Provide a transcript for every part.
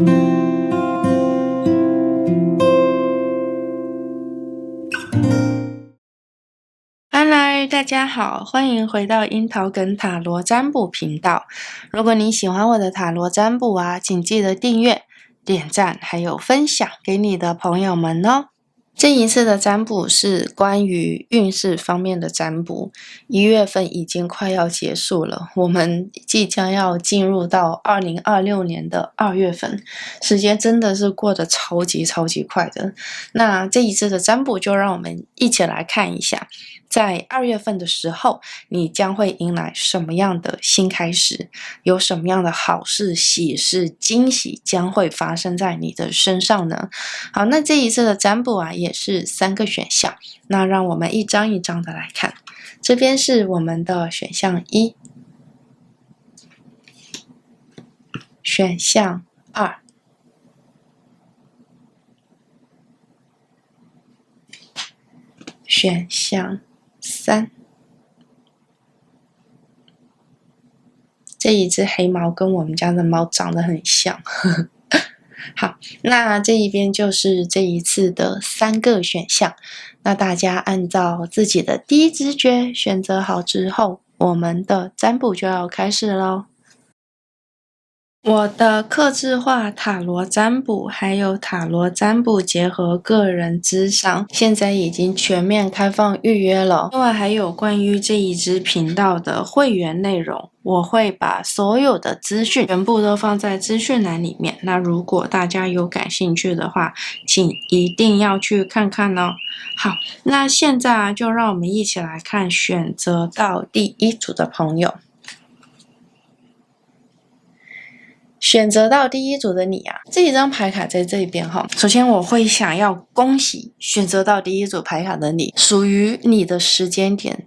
嗨，大家好，欢迎回到樱桃梗塔罗占卜频道。如果你喜欢我的塔罗占卜啊，请记得订阅、点赞，还有分享给你的朋友们哦。这一次的占卜是关于运势方面的占卜，1月份已经快要结束了，我们即将要进入到2026年的2月份，时间真的是过得超级快的。那这一次的占卜就让我们一起来看一下，在2月份的时候，你将会迎来什么样的新开始，有什么样的好事、喜事、惊喜将会发生在你的身上呢？好，那这一次的占卜啊，也是3个选项，那让我们一张一张的来看。这边是我们的选项1，选项2，选项3。这一只黑猫跟我们家的猫长得很像。好，那这一边就是这一次的3个选项，那大家按照自己的第一直觉选择好之后，我们的占卜就要开始咯。我的客制化塔罗占卜还有塔罗占卜结合个人咨商现在已经全面开放预约了。另外还有关于这一支频道的会员内容，我会把所有的资讯全部都放在资讯栏里面，那如果大家有感兴趣的话，请一定要去看看哦。好，那现在就让我们一起来看选择到第1组的朋友。选择到第1组的你啊，这一张牌卡在这边哈。首先我会想要恭喜选择到第1组牌卡的你，属于你的时间点，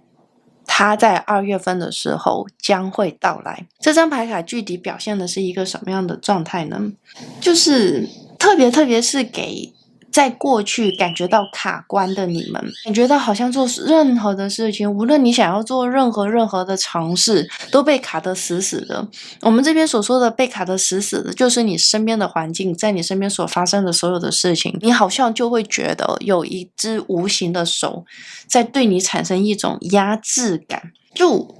它在2月份的时候将会到来。这张牌卡具体表现的是一个什么样的状态呢？就是特别是给在过去感觉到卡关的你们，感觉到好像做任何的事情，无论你想要做任何的尝试，都被卡得死死的。我们这边所说的被卡得死死的，就是你身边的环境，在你身边所发生的所有的事情，你好像就会觉得有一只无形的手在对你产生一种压制感，就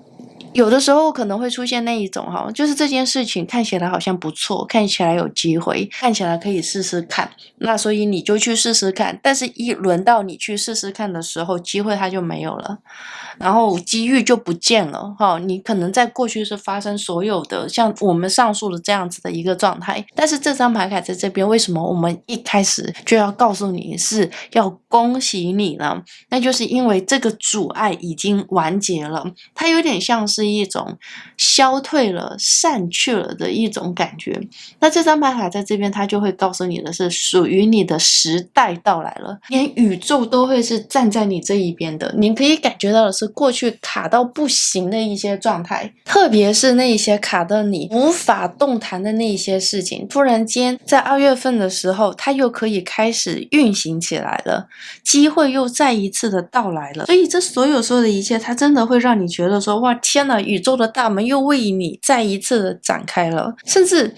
有的时候可能会出现那一种就是这件事情看起来好像不错，看起来有机会，看起来可以试试看，那所以你就去试试看，但是一轮到你去试试看的时候，机会它就没有了，然后机遇就不见了你可能在过去是发生所有的像我们上述的这样子的一个状态，但是这张牌卡在这边，为什么我们一开始就要告诉你是要恭喜你呢？那就是因为这个阻碍已经完结了，它有点像是一种消退了、散去了的一种感觉。那这张牌卡在这边，它就会告诉你的是，属于你的时代到来了，连宇宙都会是站在你这一边的。你可以感觉到的是，过去卡到不行的一些状态，特别是那一些卡到你无法动弹的那一些事情，突然间在2月份的时候，它又可以开始运行起来了，机会又再一次的到来了。所以这所有的一切，它真的会让你觉得说，哇，天哪，宇宙的大门又为你再一次的展开了。甚至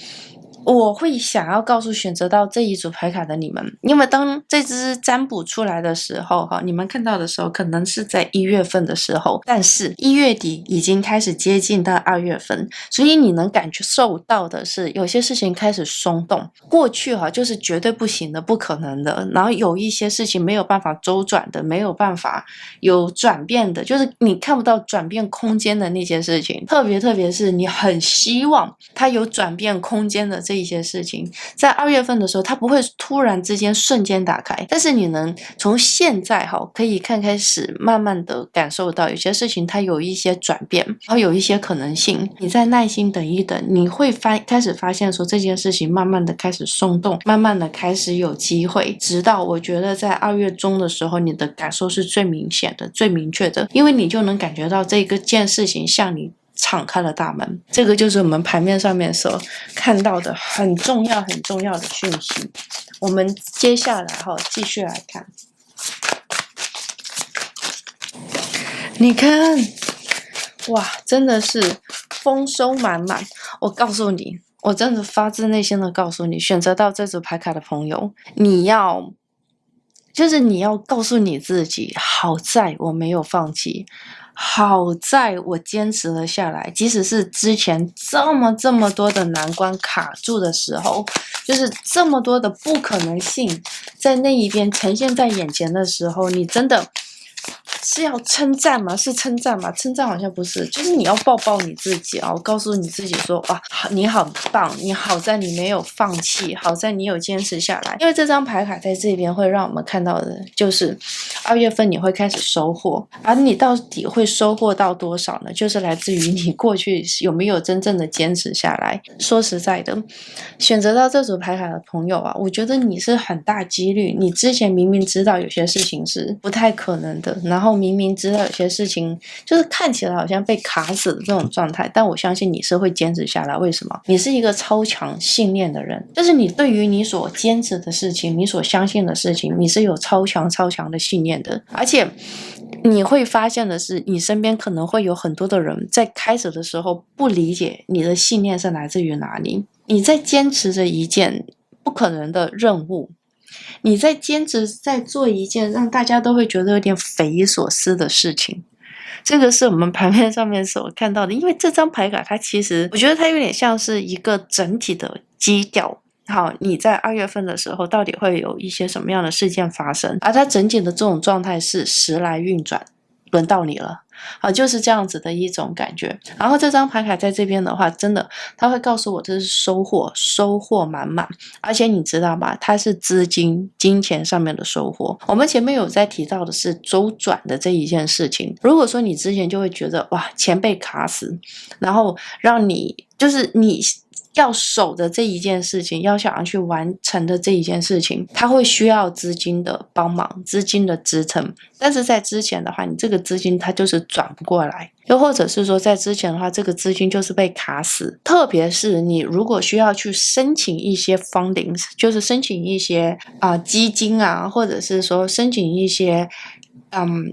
我会想要告诉选择到这一组牌卡的你们，因为当这支占卜出来的时候你们看到的时候可能是在1月份的时候，但是1月底已经开始接近到2月份，所以你能感受到的是有些事情开始松动。过去就是绝对不行的、不可能的，然后有一些事情没有办法周转的，没有办法有转变的，就是你看不到转变空间的那些事情，特别是你很希望它有转变空间的这一些事情，在2月份的时候，它不会突然之间瞬间打开，但是你能从现在可以开始慢慢的感受到有些事情它有一些转变，然后有一些可能性，你再耐心等一等，你会开始发现说这件事情慢慢的开始松动，慢慢的开始有机会，直到我觉得在2月中的时候，你的感受是最明显的、最明确的，因为你就能感觉到这件事情向你敞开了大门。这个就是我们牌面上面所看到的很重要的讯息。我们接下来继续来看，你看，哇，真的是丰收满满。我告诉你，我真的发自内心的告诉你，选择到这组牌卡的朋友，你要告诉你自己，好在我没有放弃，好在我坚持了下来，即使是之前这么多的难关卡住的时候，就是这么多的不可能性在那一边呈现在眼前的时候，你真的是要称赞吗？是称赞吗？称赞好像不是，就是你要抱抱你自己啊！告诉你自己说，哇，你好棒，你好在你没有放弃，好在你有坚持下来。因为这张牌卡在这边会让我们看到的就是2月份你会开始收获，而你到底会收获到多少呢？就是来自于你过去有没有真正的坚持下来。说实在的，选择到这组牌卡的朋友啊，我觉得你是很大几率，你之前明明知道有些事情是不太可能的，然后明明知道有些事情就是看起来好像被卡死的这种状态，但我相信你是会坚持下来。为什么？你是一个超强信念的人，就是你对于你所坚持的事情，你所相信的事情，你是有超强的信念的。而且你会发现的是，你身边可能会有很多的人在开始的时候不理解你的信念是来自于哪里，你在坚持着一件不可能的任务，你在坚持在做一件让大家都会觉得有点匪夷所思的事情。这个是我们牌面上面所看到的，因为这张牌卡它其实我觉得它有点像是一个整体的基调。好，你在2月份的时候到底会有一些什么样的事件发生，而它整体的这种状态是时来运转，轮到你了。好，就是这样子的一种感觉。然后这张牌卡在这边的话，真的它会告诉我这是收获满满，而且你知道吧，它是金钱上面的收获。我们前面有在提到的是周转的这一件事情，如果说你之前就会觉得哇，钱被卡死，然后让你就是你要守的这一件事情，要想要去完成的这一件事情，它会需要资金的帮忙，资金的支撑。但是在之前的话，你这个资金它就是转不过来，又或者是说在之前的话，这个资金就是被卡死。特别是你如果需要去申请一些 funding， 就是申请一些基金啊，或者是说申请一些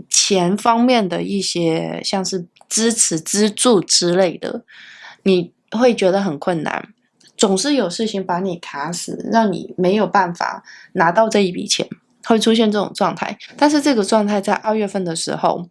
钱方面的一些像是支持资助之类的，你会觉得很困难，总是有事情把你卡死，让你没有办法拿到这一笔钱，会出现这种状态。但是这个状态在2月份的时候，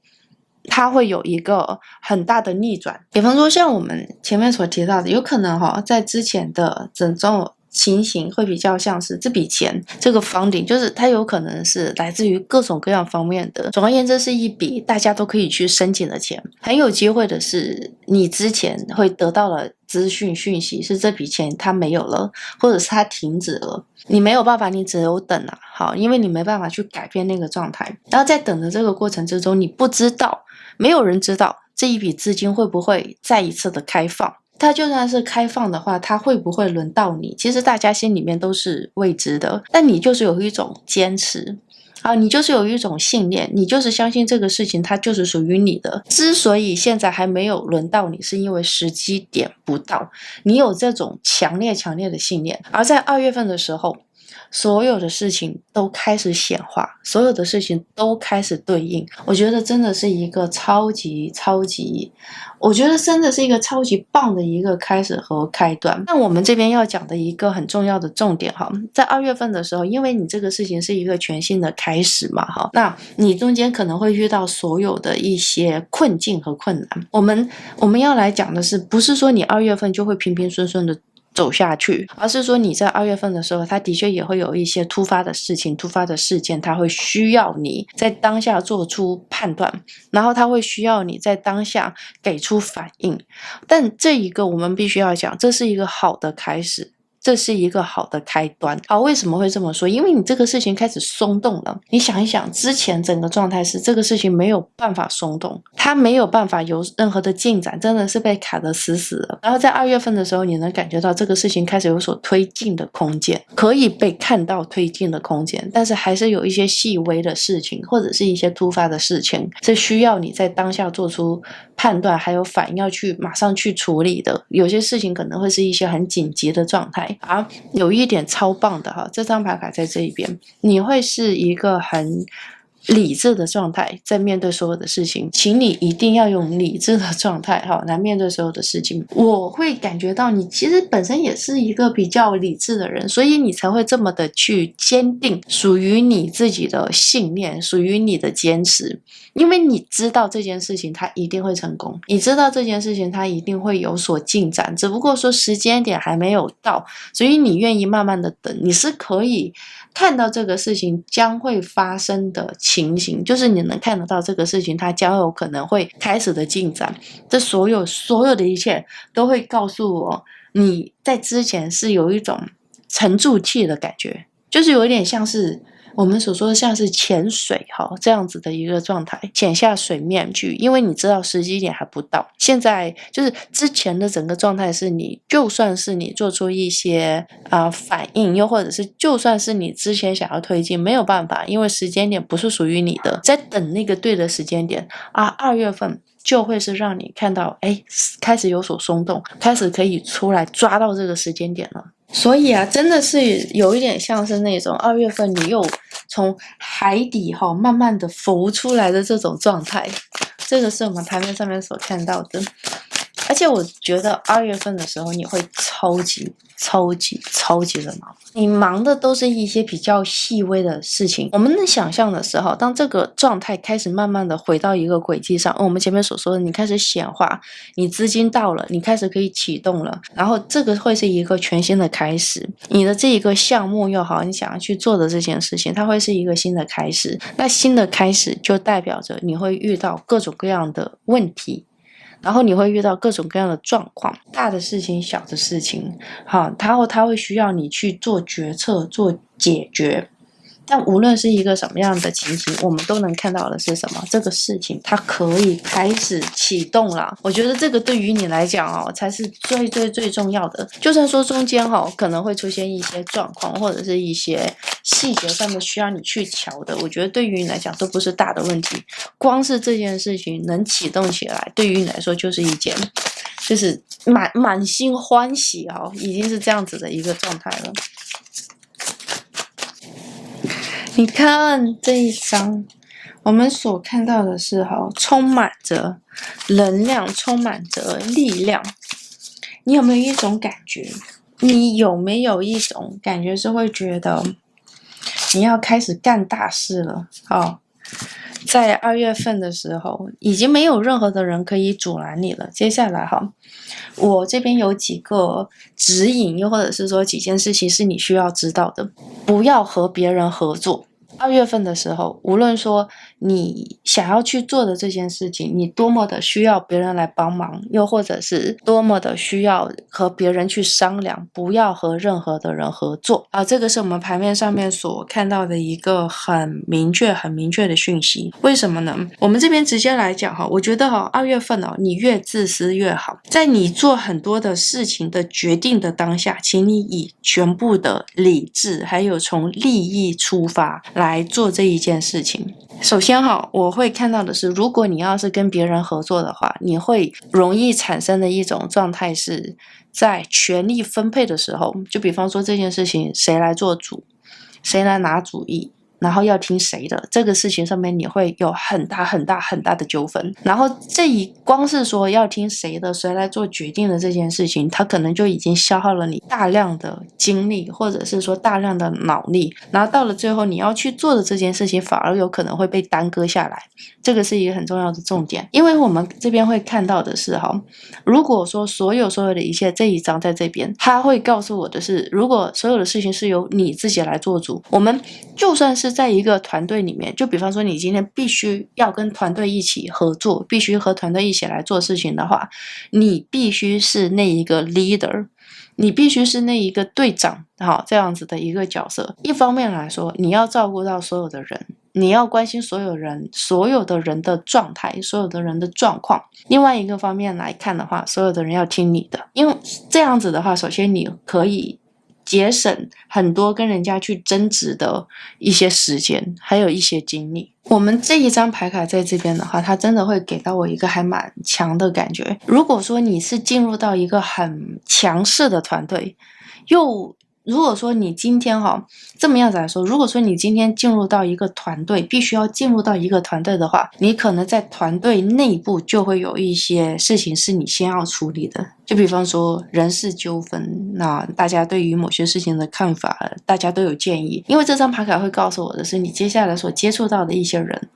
它会有一个很大的逆转。比方说像我们前面所提到的，有可能在之前的整种情形会比较像是这笔钱，这个funding就是它有可能是来自于各种各样方面的。总而言之，是一笔大家都可以去申请的钱。很有机会的是，你之前会得到了资讯讯息，是这笔钱它没有了，或者是它停止了。你没有办法，你只有等啊。好，因为你没办法去改变那个状态。然后在等的这个过程之中，你不知道，没有人知道这一笔资金会不会再一次的开放。它就算是开放的话，它会不会轮到你？其实大家心里面都是未知的，但你就是有一种坚持你就是有一种信念，你就是相信这个事情它就是属于你的。之所以现在还没有轮到你，是因为时机点不到，你有这种强烈的信念。而在2月份的时候，所有的事情都开始显化，所有的事情都开始对应。我觉得真的是一个超级我觉得真的是一个超级棒的一个开始和开端。那我们这边要讲的一个很重要的重点在2月份的时候，因为你这个事情是一个全新的开始嘛那你中间可能会遇到所有的一些困境和困难。我们要来讲的是，不是说你2月份就会平平顺顺的走下去，而是说你在2月份的时候，它的确也会有一些突发的事情、突发的事件，它会需要你在当下做出判断，然后它会需要你在当下给出反应。但这一个我们必须要讲，这是一个好的开始，这是一个好的开端。为什么会这么说？因为你这个事情开始松动了。你想一想，之前整个状态是这个事情没有办法松动，它没有办法有任何的进展，真的是被卡得死死了。然后在2月份的时候，你能感觉到这个事情开始有所推进的空间，可以被看到推进的空间，但是还是有一些细微的事情，或者是一些突发的事情，是需要你在当下做出判断还有反应，要去马上去处理的。有些事情可能会是一些很紧急的状态。有一点超棒的这张牌卡在这一边，你会是一个很理智的状态在面对所有的事情，请你一定要用理智的状态来面对所有的事情。我会感觉到你其实本身也是一个比较理智的人，所以你才会这么的去坚定属于你自己的信念，属于你的坚持。因为你知道这件事情它一定会成功，你知道这件事情它一定会有所进展，只不过说时间点还没有到，所以你愿意慢慢的等，你是可以看到这个事情将会发生的情形，就是你能看得到这个事情它将有可能会开始的进展。这所有的一切都会告诉我，你在之前是有一种沉住气的感觉，就是有一点像是我们所说的像是潜水这样子的一个状态，潜下水面去，因为你知道时机点还不到。现在就是之前的整个状态是你就算是你做出一些反应，又或者是就算是你之前想要推进，没有办法，因为时间点不是属于你的，在等那个对的时间点2月份就会是让你看到开始有所松动，开始可以出来抓到这个时间点了。所以真的是有一点像是那种2月份你又从海底慢慢的浮出来的这种状态，这个是我们台面上面所看到的。而且我觉得2月份的时候你会超级的忙，你忙的都是一些比较细微的事情。我们能想象的时候，当这个状态开始慢慢的回到一个轨迹上，我们前面所说的你开始显化，你资金到了，你开始可以启动了，然后这个会是一个全新的开始。你的这一个项目又好，你想要去做的这件事情，它会是一个新的开始。那新的开始就代表着你会遇到各种各样的问题，然后你会遇到各种各样的状况，大的事情小的事情它会需要你去做决策做解决。但无论是一个什么样的情形，我们都能看到的是什么？这个事情它可以开始启动了。我觉得这个对于你来讲才是最重要的。就算说中间可能会出现一些状况，或者是一些细节上面需要你去瞧的，我觉得对于你来讲都不是大的问题。光是这件事情能启动起来，对于你来说就是一件就是满心欢喜已经是这样子的一个状态了。你看这一张，我们所看到的是充满着能量，充满着力量。你有没有一种感觉？你有没有一种感觉是会觉得你要开始干大事了？在2月份的时候，已经没有任何的人可以阻拦你了。接下来我这边有几个指引，又或者是说几件事情是你需要知道的。不要和别人合作。2月份的时候，无论说你想要去做的这件事情，你多么的需要别人来帮忙，又或者是多么的需要和别人去商量，不要和任何的人合作这个是我们牌面上面所看到的一个很明确的讯息。为什么呢？我们这边直接来讲我觉得2月份你越自私越好。在你做很多的事情的决定的当下，请你以全部的理智还有从利益出发来做这一件事情。首先我会看到的是，如果你要是跟别人合作的话，你会容易产生的一种状态是在权力分配的时候，就比方说这件事情谁来做主，谁来拿主意，然后要听谁的，这个事情上面你会有很大的纠纷。然后光是说要听谁的，谁来做决定的这件事情，它可能就已经消耗了你大量的精力，或者是说大量的脑力，然后到了最后你要去做的这件事情反而有可能会被耽搁下来。这个是一个很重要的重点。因为我们这边会看到的是如果说所有的一切，这一章在这边它会告诉我的是，如果所有的事情是由你自己来做主，我们就算是在一个团队里面，就比方说你今天必须要跟团队一起合作，必须和团队一起来做事情的话，你必须是那一个 leader， 你必须是那一个队长这样子的一个角色。一方面来说，你要照顾到所有的人，你要关心所有的人的状态，所有的人的状况。另外一个方面来看的话，所有的人要听你的。因为这样子的话，首先你可以节省很多跟人家去争执的一些时间，还有一些精力。我们这一张牌卡在这边的话，它真的会给到我一个还蛮强的感觉。如果说你是进入到一个很强势的团队，又如果说你今天这么样子来说，如果说你今天进入到一个团队，必须要进入到一个团队的话，你可能在团队内部就会有一些事情是你先要处理的。就比方说人事纠纷，那大家对于某些事情的看法，大家都有建议。因为这张牌卡会告诉我的是，你接下来所接触到的一些人，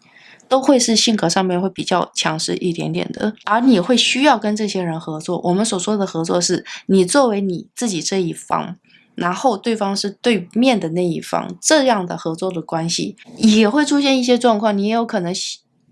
都会是性格上面会比较强势一点点的，而你会需要跟这些人合作。我们所说的合作是，你作为你自己这一方，然后对方是对面的那一方，这样的合作的关系也会出现一些状况，你也有可能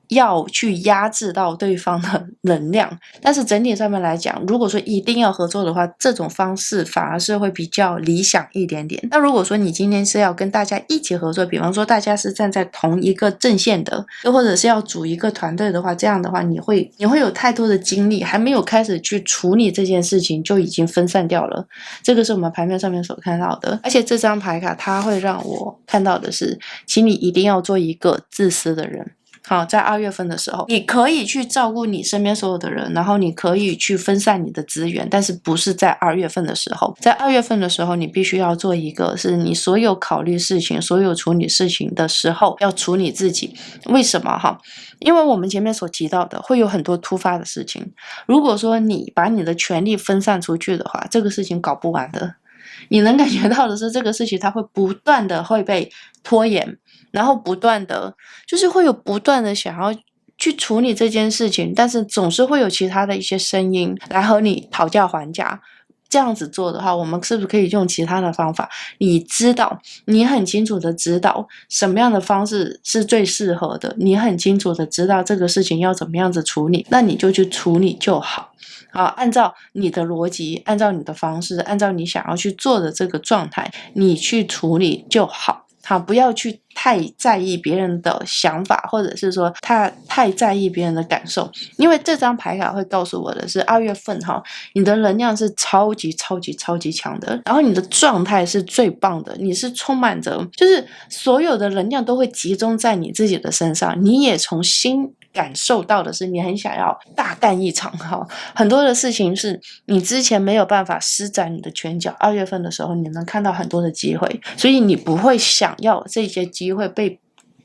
要去压制到对方的能量。但是整体上面来讲，如果说一定要合作的话，这种方式反而是会比较理想一点点。那如果说你今天是要跟大家一起合作，比方说大家是站在同一个阵线的，又或者是要组一个团队的话，这样的话你会有太多的精力，还没有开始去处理这件事情就已经分散掉了。这个是我们牌面上面所看到的。而且这张牌卡它会让我看到的是，请你一定要做一个自私的人。好，在2月份的时候，你可以去照顾你身边所有的人，然后你可以去分散你的资源，但是不是在2月份的时候。在2月份的时候，你必须要做一个是你所有考虑事情、所有处理事情的时候要处理自己。为什么？因为我们前面所提到的会有很多突发的事情，如果说你把你的权力分散出去的话，这个事情搞不完的。你能感觉到的是，这个事情它会不断的会被拖延，然后不断的就是会有不断的想要去处理这件事情，但是总是会有其他的一些声音来和你讨价还价。这样子做的话，我们是不是可以用其他的方法？你知道，你很清楚的知道什么样的方式是最适合的，你很清楚的知道这个事情要怎么样子处理，那你就去处理就好。好，按照你的逻辑，按照你的方式，按照你想要去做的这个状态，你去处理就好。好，不要去太在意别人的想法，或者是说太在意别人的感受。因为这张牌卡会告诉我的是2月份你的能量是超级强的，然后你的状态是最棒的，你是充满着就是所有的能量都会集中在你自己的身上，你也从心感受到的是你很想要大干一场很多的事情是你之前没有办法施展你的拳脚，2月份的时候你能看到很多的机会，所以你不会想要这些机会被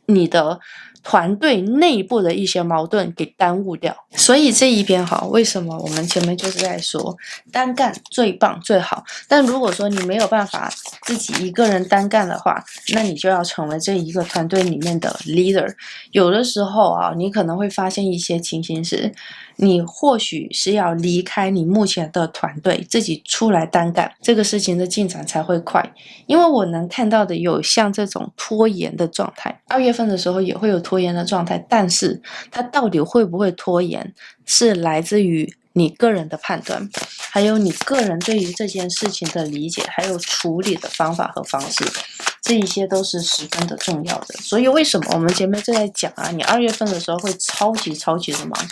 你的团队内部的一些矛盾给耽误掉。所以这一边为什么我们前面就是在说单干最棒最好，但如果说你没有办法自己一个人单干的话，那你就要成为这一个团队里面的 leader。 有的时候你可能会发现一些情形是，你或许是要离开你目前的团队，自己出来单干，这个事情的进展才会快。因为我能看到的有像这种拖延的状态，2月份的时候也会有拖延的状态，但是它到底会不会拖延，是来自于你个人的判断，还有你个人对于这件事情的理解，还有处理的方法和方式，这一些都是十分的重要的。所以为什么我们前面就在讲你2月份的时候会超级的忙，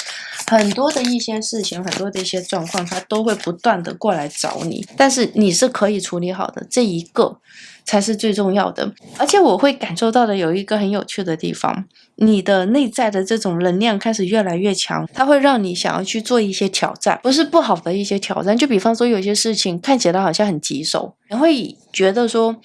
很多的一些事情，很多的一些状况，它都会不断的过来找你，但是你是可以处理好的，这一个才是最重要的。而且我会感受到的有一个很有趣的地方，你的内在的这种能量开始越来越强，它会让你想要去做一些挑战，不是不好的一些挑战。就比方说有些事情看起来好像很棘手，你会觉得说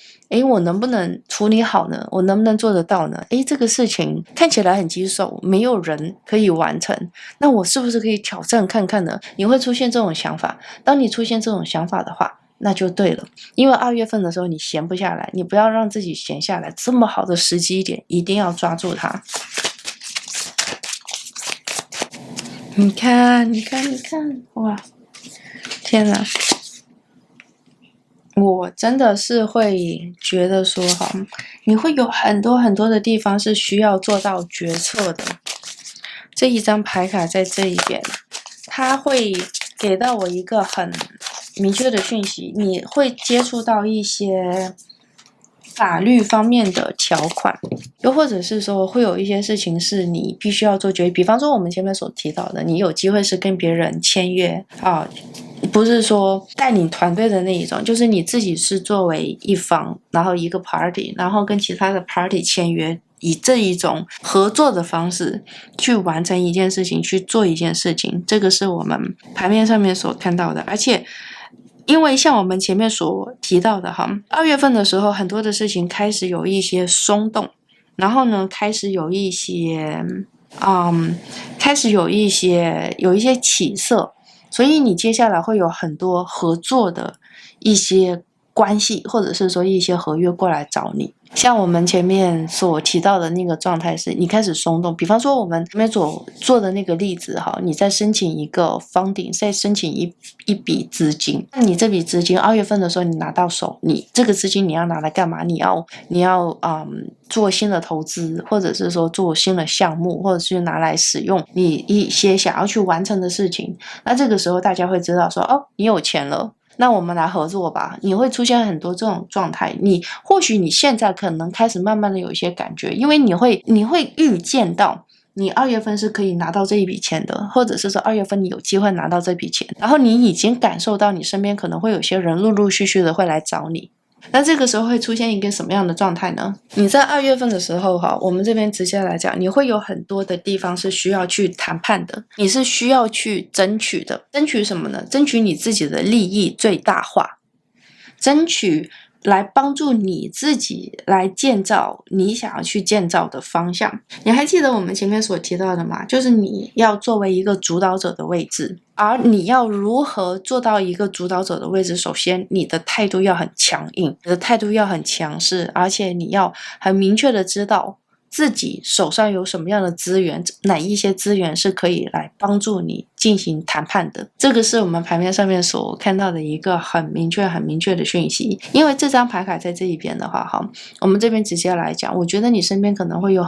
我能不能处理好呢？我能不能做得到呢？这个事情看起来很棘手，没有人可以完成，那我是不是可以挑战看看呢？你会出现这种想法。当你出现这种想法的话，那就对了。因为2月份的时候你闲不下来，你不要让自己闲下来，这么好的时机点一定要抓住它。你看，哇，天哪！我真的是会觉得说你会有很多的地方是需要做到决策的。这一张牌卡在这一边，它会给到我一个很明确的讯息，你会接触到一些法律方面的条款，又或者是说会有一些事情是你必须要做决定。比方说我们前面所提到的，你有机会是跟别人签约不是说带领团队的那一种，就是你自己是作为一方，然后一个 party， 然后跟其他的 party 签约，以这一种合作的方式去完成一件事情，去做一件事情，这个是我们牌面上面所看到的。而且因为像我们前面所提到的哈，2月份的时候，很多的事情开始有一些松动，然后呢，开始有一些起色，所以你接下来会有很多合作的一些关系，或者是说一些合约过来找你。像我们前面所提到的那个状态是你开始松动，比方说我们前面所做的那个例子哈，你在申请一个 funding， 再申请一笔资金，那你这笔资金2月份的时候你拿到手，你这个资金你要拿来干嘛？你要做新的投资，或者是说做新的项目，或者是拿来使用你一些想要去完成的事情。那这个时候大家会知道说，哦，你有钱了，那我们来合作吧。你会出现很多这种状态，或许你现在可能开始慢慢的有一些感觉，因为你会预见到你2月份是可以拿到这一笔钱的，或者是说2月份你有机会拿到这笔钱，然后你已经感受到你身边可能会有些人陆陆续续的会来找你。那这个时候会出现一个什么样的状态呢？你在2月份的时候我们这边直接来讲，你会有很多的地方是需要去谈判的，你是需要去争取的。争取什么呢？争取你自己的利益最大化，争取来帮助你自己来建造你想要去建造的方向。你还记得我们前面所提到的吗？就是你要作为一个主导者的位置，而你要如何做到一个主导者的位置，首先你的态度要很强硬，你的态度要很强势，而且你要很明确的知道自己手上有什么样的资源，哪一些资源是可以来帮助你进行谈判的。这个是我们牌面上面所看到的一个很明确的讯息。因为这张牌卡在这一边的话我们这边直接来讲，我觉得你身边可能会有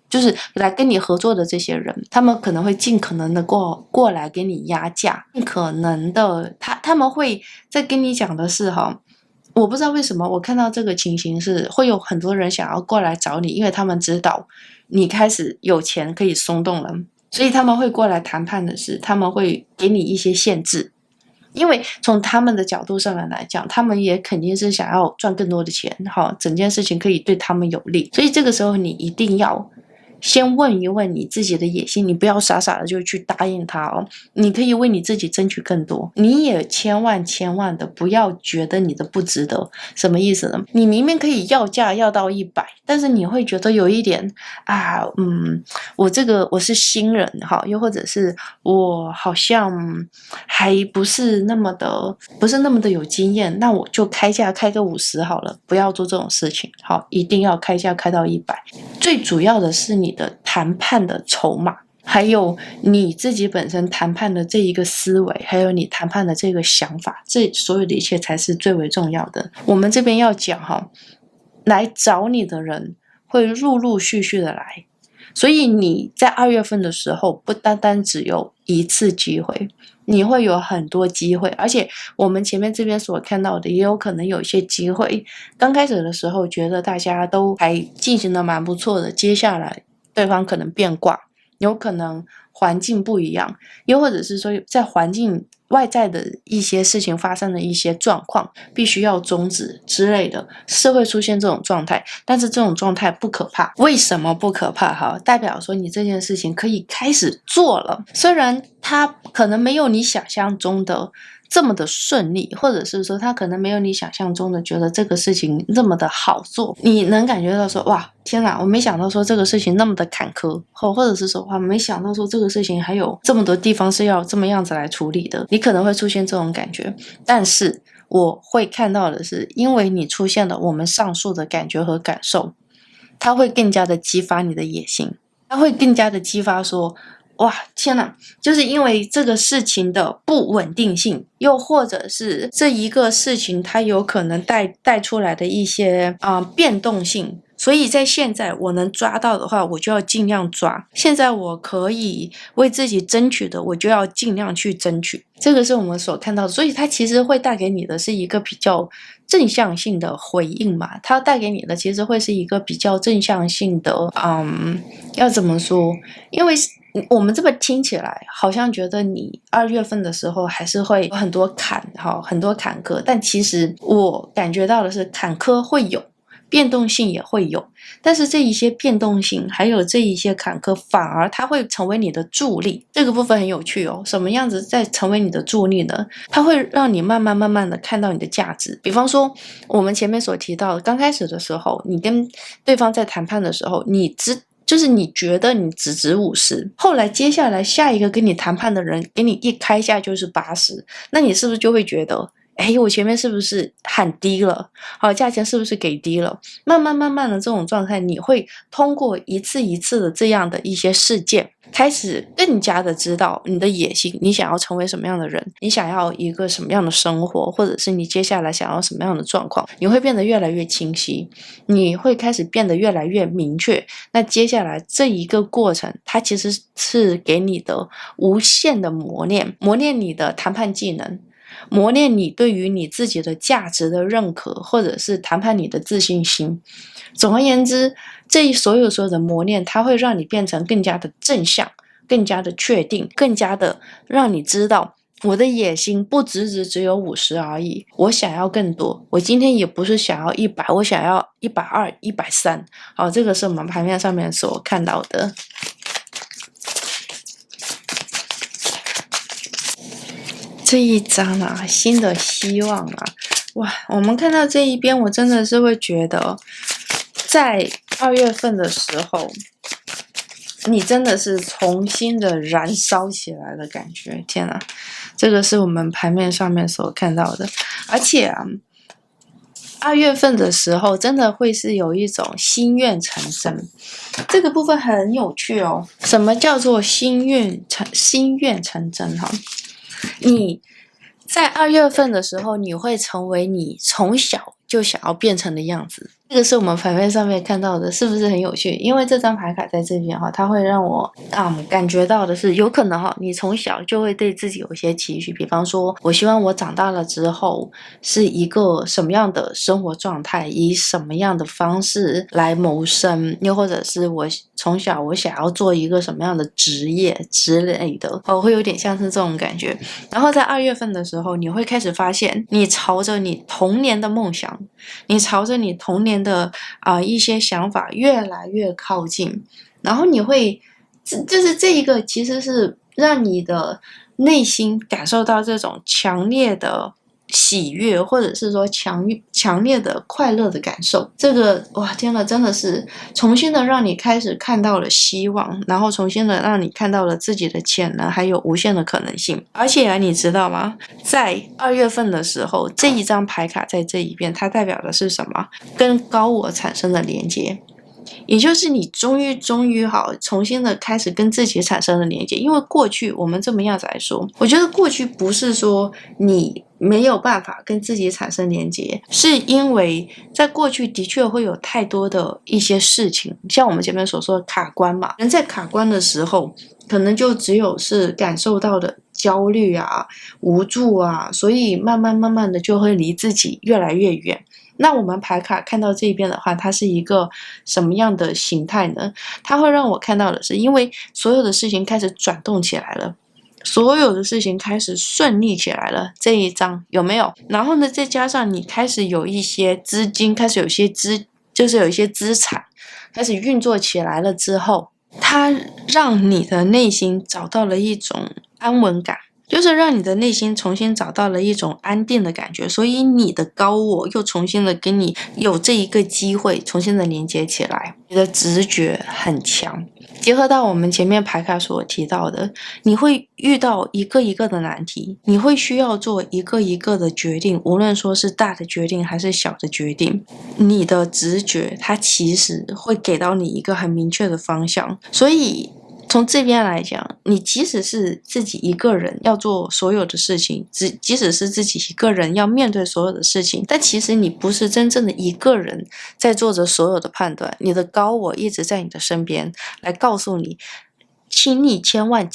就是来跟你合作的这些人，他们可能会尽可能的过来给你压价，尽可能的他们会在跟你讲的是我不知道为什么我看到这个情形是会有很多人想要过来找你，因为他们知道你开始有钱可以松动了，所以他们会过来谈判的是他们会给你一些限制。因为从他们的角度上来讲，他们也肯定是想要赚更多的钱整件事情可以对他们有利，所以这个时候你一定要先问一问你自己的野心，你不要傻傻的就去答应他你可以为你自己争取更多，你也千万的不要觉得你的不值得。什么意思呢？你明明可以要价要到100，但是你会觉得有一点我是新人又或者是我好像还不是那么的有经验，那我就开价开个50好了，不要做这种事情一定要开价开到100。最主要的是你的谈判的筹码，还有你自己本身谈判的这一个思维，还有你谈判的这个想法，这所有的一切才是最为重要的。我们这边要讲来找你的人会陆陆续续的来，所以你在2月份的时候不单单只有一次机会，你会有很多机会，而且我们前面这边所看到的也有可能有一些机会刚开始的时候觉得大家都还进行的蛮不错的，接下来对方可能变卦，有可能环境不一样，又或者是说在环境外在的一些事情发生的一些状况必须要终止之类的，是会出现这种状态。但是这种状态不可怕，为什么不可怕代表说你这件事情可以开始做了，虽然它可能没有你想象中的这么的顺利，或者是说他可能没有你想象中的觉得这个事情那么的好做，你能感觉到说哇天哪，我没想到说这个事情那么的坎坷，或者是说哇没想到说这个事情还有这么多地方是要这么样子来处理的，你可能会出现这种感觉。但是我会看到的是，因为你出现了我们上述的感觉和感受，它会更加的激发你的野心，它会更加的激发说哇天哪，就是因为这个事情的不稳定性，又或者是这一个事情它有可能带出来的一些变动性，所以在现在我能抓到的话我就要尽量抓，现在我可以为自己争取的我就要尽量去争取，这个是我们所看到的。所以它其实会带给你的是一个比较正向性的回应嘛，它带给你的其实会是一个比较正向性的要怎么说，因为我们这么听起来好像觉得你2月份的时候还是会有很多坎坷，但其实我感觉到的是坎坷会有，变动性也会有，但是这一些变动性还有这一些坎坷，反而它会成为你的助力。这个部分很有趣哦，什么样子在成为你的助力呢？它会让你慢慢的看到你的价值。比方说我们前面所提到的，刚开始的时候你跟对方在谈判的时候，就是你觉得你只值50，后来接下来下一个跟你谈判的人给你一开价就是80，那你是不是就会觉得我前面是不是喊低了？好，价钱是不是给低了？慢慢的这种状态，你会通过一次一次的这样的一些事件，开始更加的知道你的野心，你想要成为什么样的人，你想要一个什么样的生活，或者是你接下来想要什么样的状况，你会变得越来越清晰，你会开始变得越来越明确。那接下来这一个过程，它其实是给你的无限的磨练，磨练你的谈判技能，磨练你对于你自己的价值的认可，或者是谈判你的自信心。总而言之，这所有的磨练，它会让你变成更加的正向，更加的确定，更加的让你知道我的野心不只有50而已，我想要更多。我今天也不是想要100，我想要120、130。好，这个是我们盘面上面所看到的。这一张啊，新的希望啊，哇！我们看到这一边，我真的是会觉得，在2月份的时候，你真的是重新的燃烧起来的感觉。天哪，这个是我们盘面上面所看到的，而且啊，2月份的时候，真的会是有一种心愿成真，这个部分很有趣哦。什么叫做心愿成真哈？你在2月份的时候，你会成为你从小就想要变成的样子。这个是我们盘面上面看到的，是不是很有趣？因为这张牌卡在这边哈，它会让我感觉到的是，有可能哈，你从小就会对自己有一些期许，比方说，我希望我长大了之后是一个什么样的生活状态，以什么样的方式来谋生，又或者是我从小我想要做一个什么样的职业之类的，会有点像是这种感觉。然后在2月份的时候，你会开始发现，你朝着你童年的梦想，你朝着你童年的一些想法越来越靠近，然后你会就是这一个其实是让你的内心感受到这种强烈的喜悦，或者是说强烈的快乐的感受。这个哇天哪，真的是重新的让你开始看到了希望，然后重新的让你看到了自己的潜能还有无限的可能性。而且你知道吗，在2月份的时候，这一张牌卡在这一边，它代表的是什么？跟高我产生的连接，也就是你终于好重新的开始跟自己产生了连接。因为过去我们这么样子来说，我觉得过去不是说你没有办法跟自己产生连接，是因为在过去的确会有太多的一些事情，像我们前面所说的卡关嘛，人在卡关的时候可能就只有是感受到的焦虑啊、无助啊，所以慢慢的就会离自己越来越远。那我们牌卡看到这边的话，它是一个什么样的形态呢？它会让我看到的是，因为所有的事情开始转动起来了，所有的事情开始顺利起来了，这一张有没有？然后呢，再加上你开始有一些资金，开始有一些有一些资产开始运作起来了之后，它让你的内心找到了一种安稳感，就是让你的内心重新找到了一种安定的感觉，所以你的高我又重新的跟你有这一个机会重新的连接起来，你的直觉很强。结合到我们前面牌卡所提到的，你会遇到一个一个的难题，你会需要做一个一个的决定，无论说是大的决定还是小的决定，你的直觉它其实会给到你一个很明确的方向。所以从这边来讲，你即使是自己一个人要做所有的事情，即使是自己一个人要面对所有的事情，但其实你不是真正的一个人在做着所有的判断，你的高我一直在你的身边来告诉你，请你千万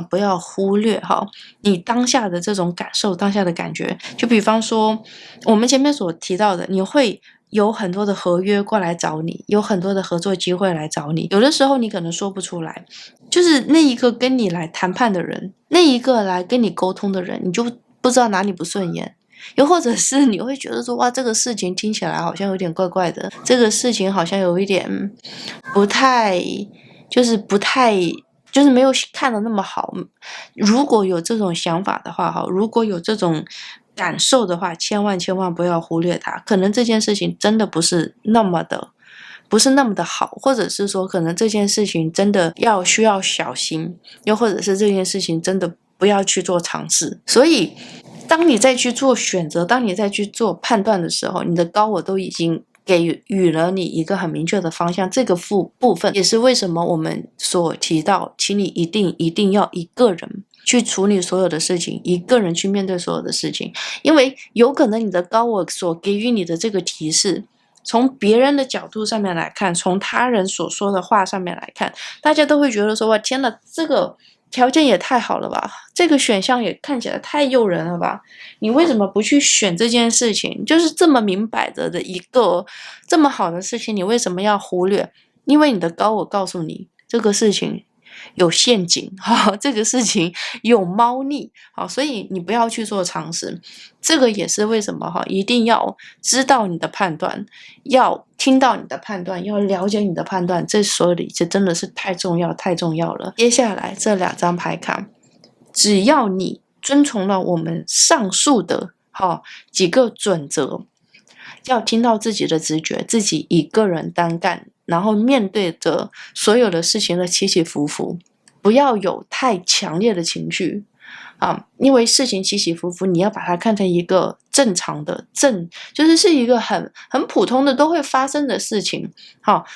不要忽略你当下的这种感受，当下的感觉。就比方说我们前面所提到的，你会有很多的合约过来找你，有很多的合作机会来找你，有的时候你可能说不出来，就是那一个跟你来谈判的人，那一个来跟你沟通的人，你就不知道哪里不顺眼，又或者是你会觉得说，哇，这个事情听起来好像有点怪怪的，这个事情好像有一点不太，就是没有看的那么好。如果有这种想法的话，如果有这种感受的话，千万不要忽略它。可能这件事情真的不是那么的好，或者是说可能这件事情真的需要小心，又或者是这件事情真的不要去做尝试。所以当你再去做选择，当你再去做判断的时候，你的高我都已经给予了你一个很明确的方向。这个部分也是为什么我们所提到，请你一定要一个人去处理所有的事情，一个人去面对所有的事情。因为有可能你的高我所给予你的这个提示，从别人的角度上面来看，从他人所说的话上面来看，大家都会觉得说，哇，天哪，这个条件也太好了吧，这个选项也看起来太诱人了吧，你为什么不去选这件事情？就是这么明摆着的一个这么好的事情，你为什么要忽略？因为你的高我告诉你，这个事情有陷阱，这个事情有猫腻，所以你不要去做尝试。这个也是为什么一定要知道你的判断，要听到你的判断，要了解你的判断，这真的是太重要了。接下来这2张牌卡，只要你遵从了我们上述的几个准则，要听到自己的直觉，自己一个人单干，然后面对着所有的事情的起起伏伏，不要有太强烈的情绪因为事情起起伏伏，你要把它看成一个正常的就是一个很普通的都会发生的事情。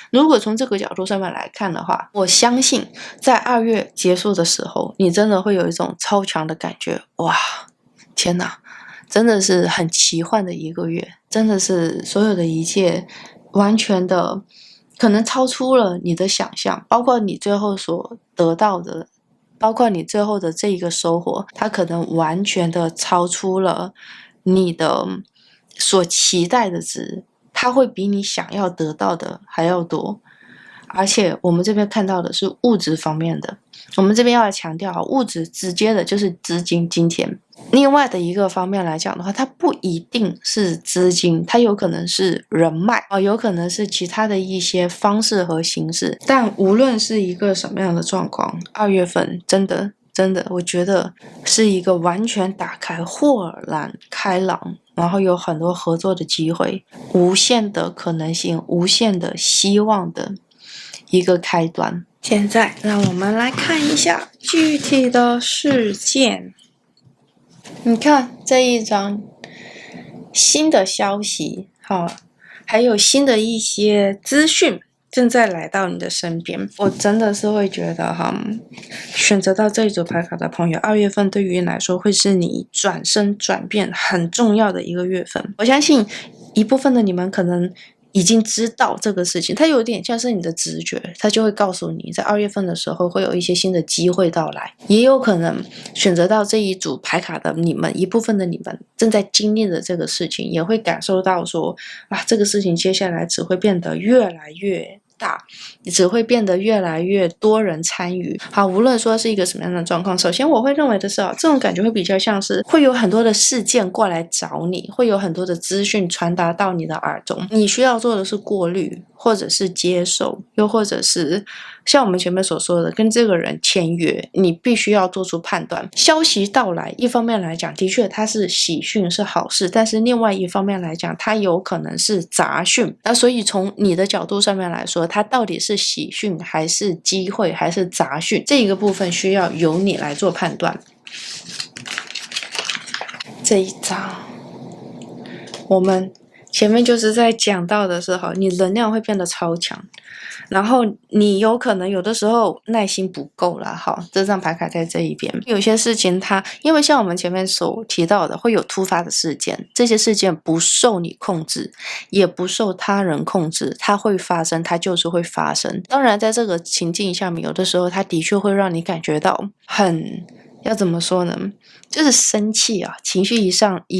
如果从这个角度上面来看的话，我相信在2月结束的时候，你真的会有一种超强的感觉，哇，天哪，真的是很奇幻的一个月，真的是所有的一切完全的可能超出了你的想象，包括你最后所得到的，包括你最后的这一个收获，它可能完全的超出了你的所期待的值，它会比你想要得到的还要多。而且我们这边看到的是物质方面的，我们这边要强调物质直接的就是资金金钱。另外的一个方面来讲的话，它不一定是资金，它有可能是人脉有可能是其他的一些方式和形式。但无论是一个什么样的状况，2月份真的我觉得是一个完全打开豁然开朗，然后有很多合作的机会，无限的可能性，无限的希望的一个开端。现在让我们来看一下具体的事件。你看这一张新的消息还有新的一些资讯正在来到你的身边。我真的是会觉得选择到这一组牌卡的朋友，2月份对于你来说会是你转身转变很重要的一个月份。我相信一部分的你们可能已经知道这个事情，它有点像是你的直觉，它就会告诉你在2月份的时候会有一些新的机会到来。也有可能选择到这一组牌卡的你们，一部分的你们正在经历的这个事情，也会感受到说这个事情接下来只会变得越来越大，只会变得越来越多人参与。无论说是一个什么样的状况，首先我会认为的是这种感觉会比较像是会有很多的事件过来找你，会有很多的资讯传达到你的耳中，你需要做的是过滤，或者是接受，又或者是像我们前面所说的跟这个人签约，你必须要做出判断。消息到来，一方面来讲的确它是喜讯，是好事，但是另外一方面来讲它有可能是杂讯。那所以从你的角度上面来说，它到底是喜讯还是机会还是杂讯，这一个部分需要由你来做判断。这一张我们前面就是在讲到的时候，你能量会变得超强，然后你有可能有的时候耐心不够了。这张牌卡在这一边，有些事情它因为像我们前面所提到的会有突发的事件，这些事件不受你控制，也不受他人控制，它会发生，它就是会发生。当然在这个情境下面，有的时候它的确会让你感觉到很要怎么说呢？就是生气啊，情绪一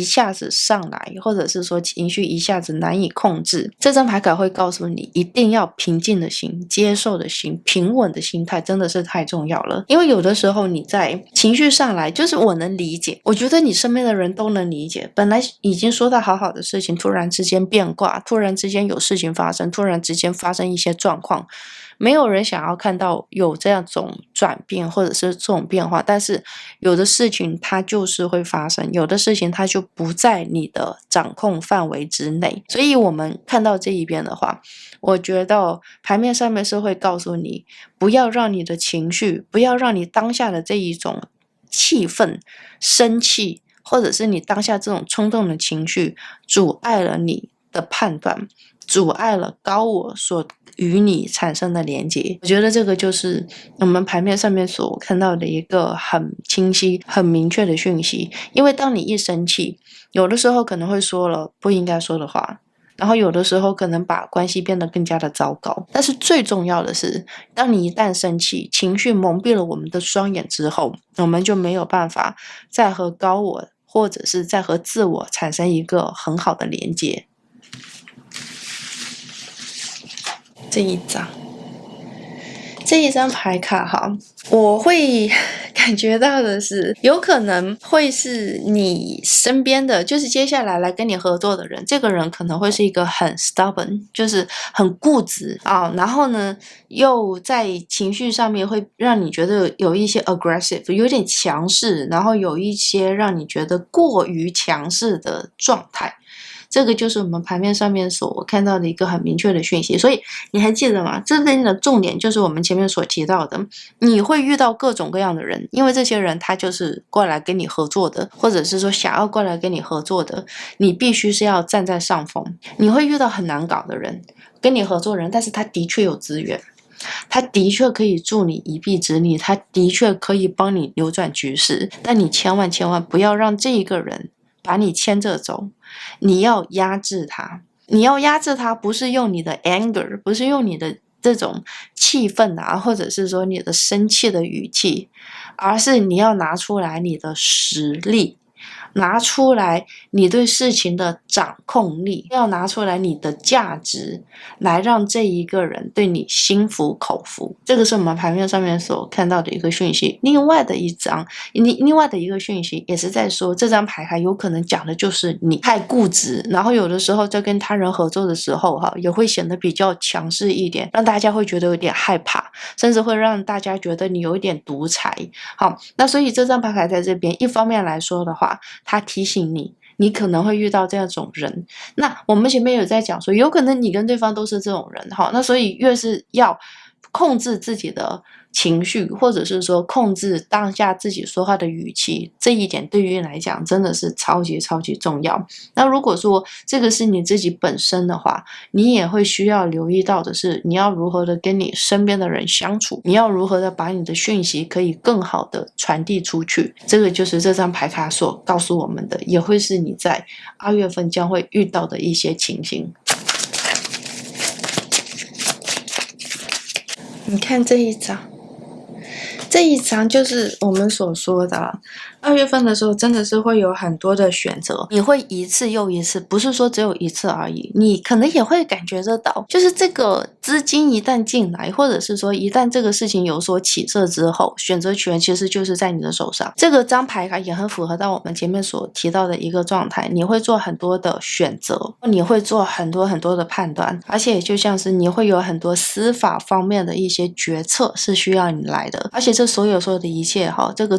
下子上来，或者是说情绪一下子难以控制，这张牌卡会告诉你，一定要平静的心、接受的心、平稳的心态，真的是太重要了。因为有的时候你在情绪上来，就是我能理解，我觉得你身边的人都能理解，本来已经说到好好的事情，突然之间变卦，突然之间有事情发生，突然之间发生一些状况，没有人想要看到有这样种转变或者是这种变化，但是有的事情它就是会发生，有的事情它就不在你的掌控范围之内。所以我们看到这一边的话，我觉得牌面上面是会告诉你，不要让你的情绪，不要让你当下的这一种气愤、生气，或者是你当下这种冲动的情绪阻碍了你的判断，阻碍了高我所与你产生的连结。我觉得这个就是我们牌面上面所看到的一个很清晰很明确的讯息。因为当你一生气，有的时候可能会说了不应该说的话，然后有的时候可能把关系变得更加的糟糕。但是最重要的是，当你一旦生气，情绪蒙蔽了我们的双眼之后，我们就没有办法再和高我或者是再和自我产生一个很好的连接。这一张牌卡哈，我会感觉到的是，有可能会是你身边的，就是接下来跟你合作的人，这个人可能会是一个很 stubborn， 就是很固执啊，然后呢，又在情绪上面会让你觉得有一些 aggressive， 有点强势，然后有一些让你觉得过于强势的状态。这个就是我们牌面上面所看到的一个很明确的讯息。所以你还记得吗？这边的重点就是我们前面所提到的，你会遇到各种各样的人，因为这些人他就是过来跟你合作的，或者是说想要过来跟你合作的，你必须是要站在上风。你会遇到很难搞的人，跟你合作人，但是他的确有资源，他的确可以助你一臂之力，他的确可以帮你扭转局势，但你千万不要让这一个人把你牵着走，你要压制他。你要压制他，不是用你的 anger， 不是用你的这种气愤啊，或者是说你的生气的语气，而是你要拿出来你的实力，拿出来你对事情的掌控力，要拿出来你的价值，来让这一个人对你心服口服。这个是我们牌面上面所看到的一个讯息。另外的一个讯息也是在说，这张牌还有可能讲的就是你太固执，然后有的时候在跟他人合作的时候也会显得比较强势一点，让大家会觉得有点害怕，甚至会让大家觉得你有一点独裁。好，那所以这张牌卡在这边一方面来说的话，他提醒你，你可能会遇到这种人。那我们前面有在讲说，有可能你跟对方都是这种人，那所以越是要控制自己的情绪，或者是说控制当下自己说话的语气，这一点对于你来讲真的是超级重要。那如果说这个是你自己本身的话，你也会需要留意到的是，你要如何的跟你身边的人相处，你要如何的把你的讯息可以更好的传递出去。这个就是这张牌卡所告诉我们的，也会是你在2月份将会遇到的一些情形。你看这一张就是我们所说的2月份的时候真的是会有很多的选择，你会一次又一次，不是说只有一次而已，你可能也会感觉得到，就是这个资金一旦进来，或者是说一旦这个事情有所起色之后，选择权其实就是在你的手上。这个张牌卡也很符合到我们前面所提到的一个状态，你会做很多的选择，你会做很多的判断，而且就像是你会有很多司法方面的一些决策是需要你来的，而且这所有的一切这个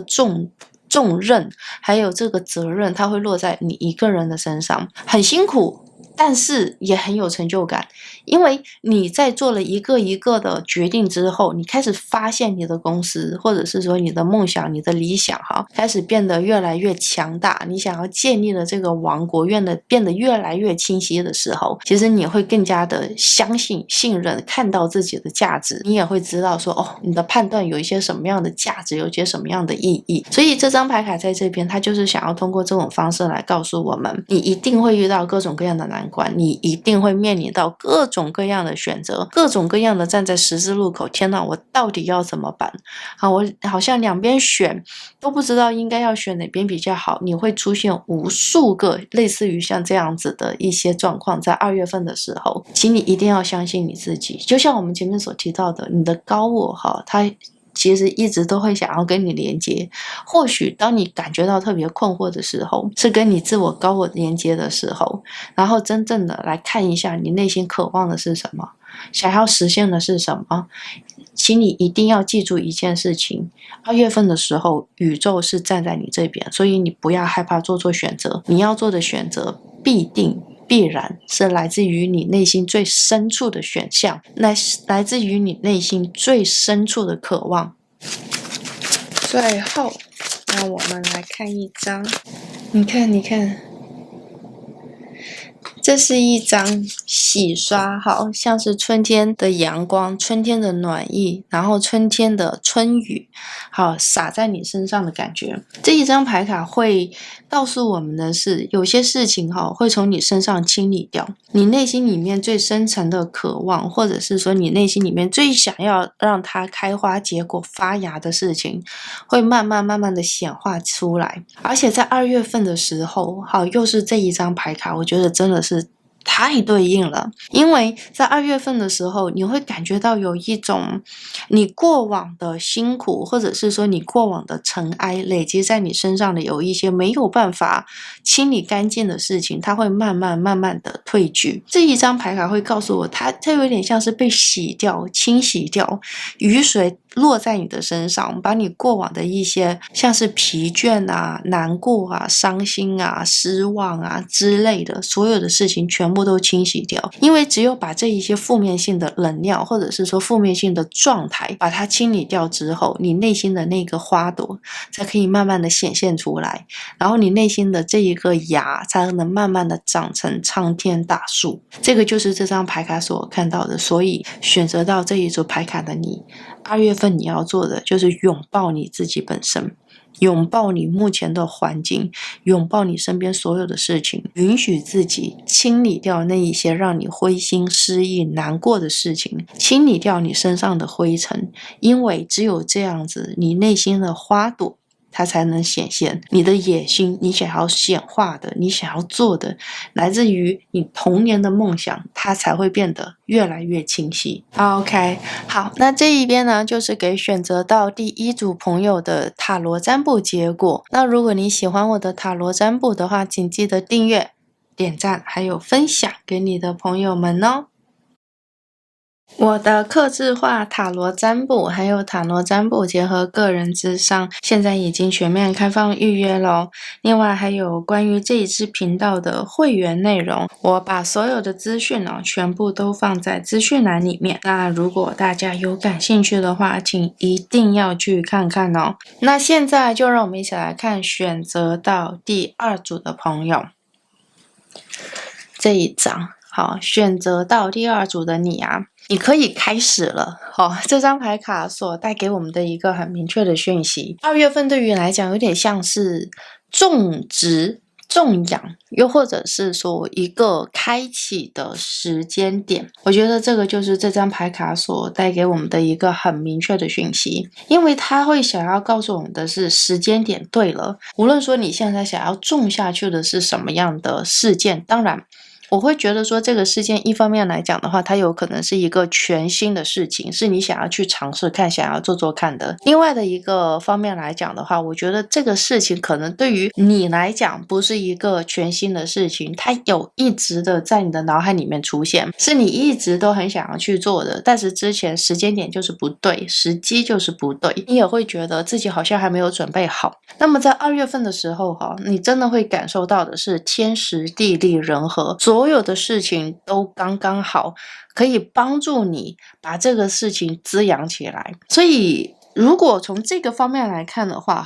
重任还有这个责任，它会落在你一个人的身上，很辛苦，但是也很有成就感。因为你在做了一个一个的决定之后，你开始发现你的公司，或者是说你的梦想、你的理想开始变得越来越强大，你想要建立的这个王国变得越来越清晰的时候，其实你会更加的相信、信任，看到自己的价值，你也会知道说你的判断有一些什么样的价值，有一些什么样的意义。所以这张牌卡在这边，它就是想要通过这种方式来告诉我们，你一定会遇到各种各样的难难关，你一定会面临到各种各样的选择，各种各样的站在十字路口，天哪，我到底要怎么办？我好像两边选都不知道应该要选哪边比较好，你会出现无数个类似于像这样子的一些状况。在2月份的时候，请你一定要相信你自己，就像我们前面所提到的，你的高我它其实一直都会想要跟你连接，或许当你感觉到特别困惑的时候，是跟你自我高我连接的时候，然后真正的来看一下你内心渴望的是什么，想要实现的是什么。请你一定要记住一件事情，2月份的时候，宇宙是站在你这边，所以你不要害怕做错选择，你要做的选择必然是来自于你内心最深处的选项，来自于你内心最深处的渴望。最后，让我们来看一张，你看，这是一张洗刷，好像是春天的阳光，春天的暖意，然后春天的春雨，好洒在你身上的感觉。这一张牌卡会告诉我们的是，有些事情会从你身上清理掉，你内心里面最深层的渴望，或者是说你内心里面最想要让它开花结果发芽的事情，会慢慢的显化出来。而且在2月份的时候，又是这一张牌卡，我觉得真的是太对应了，因为在2月份的时候，你会感觉到有一种你过往的辛苦，或者是说你过往的尘埃累积在你身上的有一些没有办法清理干净的事情，它会慢慢的退去。这一张牌卡会告诉我，它有点像是被洗掉、清洗掉，雨水落在你的身上，把你过往的一些像是疲倦啊、难过啊、伤心啊、失望啊之类的所有的事情全部都清洗掉。因为只有把这一些负面性的能量，或者是说负面性的状态把它清理掉之后，你内心的那个花朵才可以慢慢的显现出来，然后你内心的这一个芽才能慢慢的长成苍天大树。这个就是这张牌卡所看到的。所以选择到这一组牌卡的你，2月份你要做的就是拥抱你自己本身，拥抱你目前的环境，拥抱你身边所有的事情，允许自己清理掉那一些让你灰心失意难过的事情，清理掉你身上的灰尘，因为只有这样子，你内心的花朵它才能显现，你的野心，你想要显化的，你想要做的，来自于你童年的梦想，它才会变得越来越清晰。OK， 好，那这一边呢，就是给选择到第1组朋友的塔罗占卜结果。那如果你喜欢我的塔罗占卜的话，请记得订阅、点赞，还有分享给你的朋友们哦。我的客制化塔罗占卜还有塔罗占卜结合个人咨商现在已经全面开放预约咯。另外还有关于这一支频道的会员内容，我把所有的资讯全部都放在资讯栏里面。那如果大家有感兴趣的话，请一定要去看看哦。那现在就让我们一起来看选择到第2组的朋友这一张。好，选择到第2组的你啊，你可以开始了。这张牌卡所带给我们的一个很明确的讯息，2月份对于你来讲有点像是种植、种养，又或者是说一个开启的时间点。我觉得这个就是这张牌卡所带给我们的一个很明确的讯息，因为它会想要告诉我们的是时间点对了。无论说你现在想要种下去的是什么样的事件，当然我会觉得说这个事件一方面来讲的话，它有可能是一个全新的事情，是你想要去尝试看，想要做看的。另外的一个方面来讲的话，我觉得这个事情可能对于你来讲不是一个全新的事情，它有一直的在你的脑海里面出现，是你一直都很想要去做的，但是之前时间点就是不对，时机就是不对，你也会觉得自己好像还没有准备好。那么在2月份的时候你真的会感受到的是天时地利人和，所有的事情都刚刚好，可以帮助你把这个事情滋养起来。所以如果从这个方面来看的话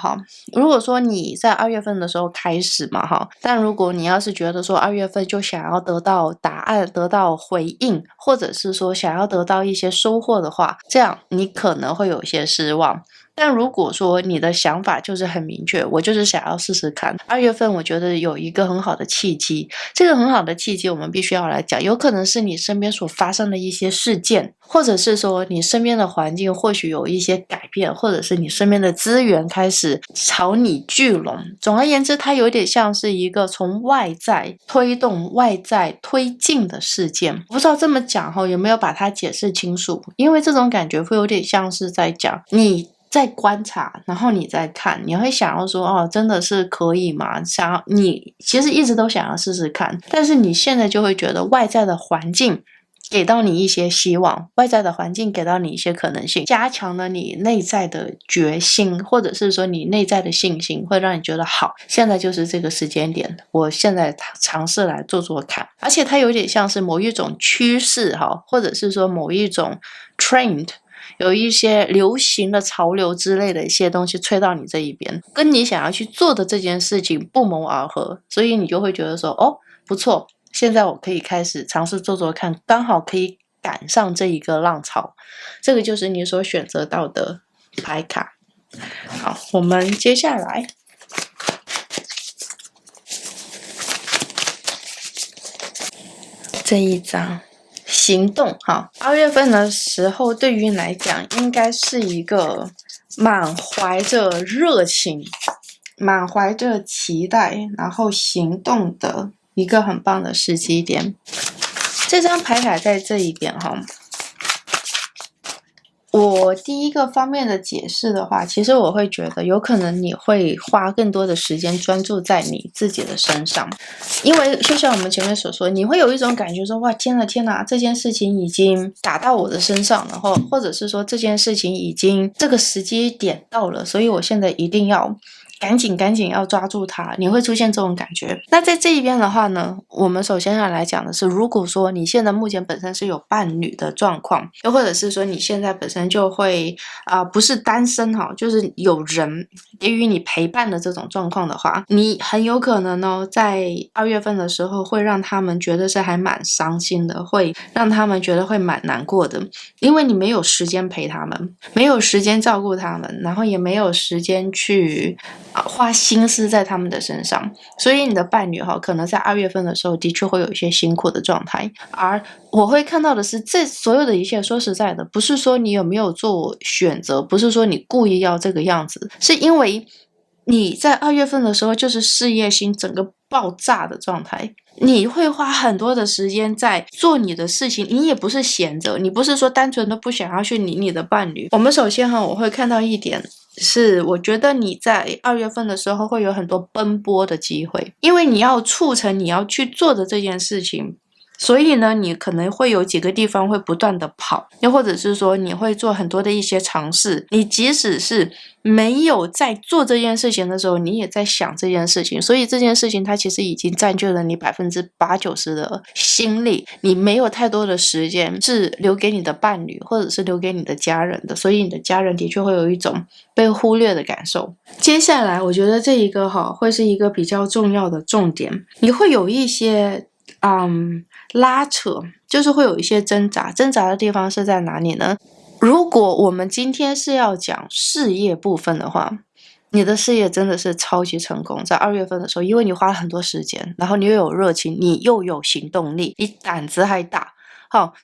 如果说你在2月份的时候开始嘛但如果你要是觉得说2月份就想要得到答案、得到回应，或者是说想要得到一些收获的话，这样你可能会有些失望。但如果说你的想法就是很明确，我就是想要试试看，2月份我觉得有一个很好的契机，这个很好的契机我们必须要来讲，有可能是你身边所发生的一些事件，或者是说你身边的环境或许有一些改变，或者是你身边的资源开始朝你聚拢。总而言之，它有点像是一个从外在推动、外在推进的事件。不知道这么讲有没有把它解释清楚？因为这种感觉会有点像是在讲你在观察，然后你在看，你会想要说哦，真的是可以吗？你其实一直都想要试试看，但是你现在就会觉得外在的环境给到你一些希望，外在的环境给到你一些可能性，加强了你内在的决心，或者是说你内在的信心，会让你觉得好，现在就是这个时间点，我现在尝试来做做看。而且它有点像是某一种趋势或者是说某一种 trend，有一些流行的潮流之类的一些东西吹到你这一边，跟你想要去做的这件事情不谋而合，所以你就会觉得说哦，不错，现在我可以开始尝试做做看，刚好可以赶上这一个浪潮。这个就是你所选择到的牌卡。好，我们接下来这一张行动。2月份的时候对于你来讲应该是一个满怀着热情、满怀着期待，然后行动的一个很棒的时机点。这张牌卡在这一边我第一个方面的解释的话，其实我会觉得有可能你会花更多的时间专注在你自己的身上，因为就像我们前面所说，你会有一种感觉说哇，天哪，这件事情已经打到我的身上了，或者是说这件事情已经这个时机点到了，所以我现在一定要赶紧要抓住它，你会出现这种感觉。那在这一边的话呢，我们首先要来讲的是，如果说你现在目前本身是有伴侣的状况，又或者是说你现在本身就会不是单身就是有人给予你陪伴的这种状况的话，你很有可能呢在2月份的时候会让他们觉得是还蛮伤心的，会让他们觉得会蛮难过的，因为你没有时间陪他们，没有时间照顾他们，然后也没有时间去花心思在他们的身上，所以你的伴侣可能在2月份的时候的确会有一些辛苦的状态。而我会看到的是，这所有的一切说实在的，不是说你有没有做选择，不是说你故意要这个样子，是因为你在2月份的时候就是事业心整个爆炸的状态，你会花很多的时间在做你的事情，你也不是闲着，你不是说单纯的不想要去理你的伴侣。我们首先我会看到一点是，我觉得你在2月份的时候会有很多奔波的机会，因为你要促成你要去做的这件事情，所以呢你可能会有几个地方会不断的跑，又或者是说你会做很多的一些尝试，你即使是没有在做这件事情的时候，你也在想这件事情，所以这件事情它其实已经占据了你80%-90%的心力，你没有太多的时间是留给你的伴侣或者是留给你的家人的，所以你的家人的确会有一种被忽略的感受。接下来我觉得这一个会是一个比较重要的重点，你会有一些拉扯，就是会有一些挣扎的地方是在哪里呢？如果我们今天是要讲事业部分的话，你的事业真的是超级成功，在2月份的时候，因为你花了很多时间，然后你又有热情，你又有行动力，你胆子还大，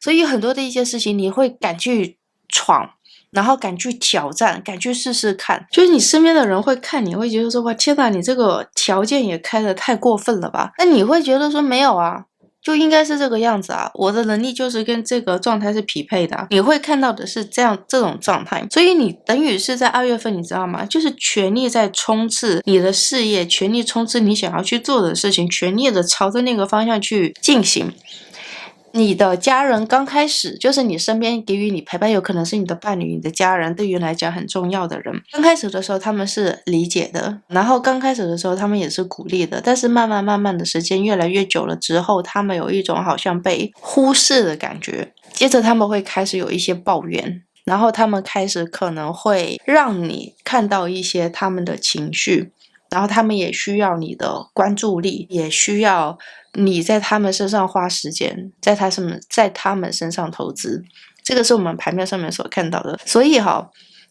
所以很多的一些事情你会敢去闯，然后敢去挑战，敢去试试看，就是你身边的人会看你会觉得说哇，天哪，你这个条件也开得太过分了吧？那你会觉得说没有啊，就应该是这个样子啊，我的能力就是跟这个状态是匹配的你会看到的是这种状态，所以你等于是在2月份，你知道吗？就是全力在冲刺你的事业，全力冲刺你想要去做的事情，全力的朝着那个方向去进行。你的家人刚开始就是你身边给予你陪伴，有可能是你的伴侣，你的家人对于你来讲很重要的人，刚开始的时候他们是理解的，然后刚开始的时候他们也是鼓励的，但是慢慢的时间越来越久了之后，他们有一种好像被忽视的感觉，接着他们会开始有一些抱怨，然后他们开始可能会让你看到一些他们的情绪，然后他们也需要你的关注力，也需要你在他们身上花时间，在他们身上投资，这个是我们牌面上面所看到的。所以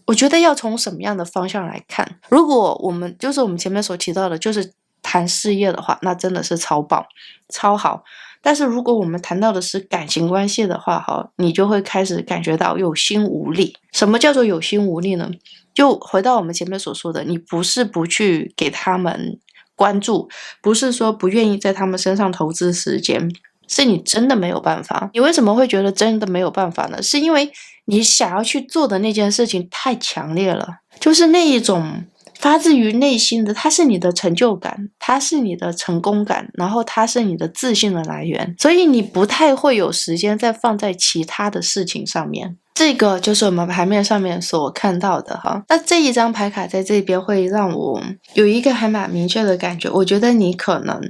我觉得要从什么样的方向来看？如果我们前面所提到的，就是谈事业的话，那真的是超棒、超好。但是如果我们谈到的是感情关系的话，你就会开始感觉到有心无力。什么叫做有心无力呢？就回到我们前面所说的，你不是不去给他们关注，不是说不愿意在他们身上投资时间，是你真的没有办法。你为什么会觉得真的没有办法呢？是因为你想要去做的那件事情太强烈了，就是那一种发自于内心的，它是你的成就感，它是你的成功感，然后它是你的自信的来源，所以你不太会有时间再放在其他的事情上面。这个就是我们牌面上面所看到的哈。那这一张牌卡在这边会让我有一个还蛮明确的感觉，我觉得你可能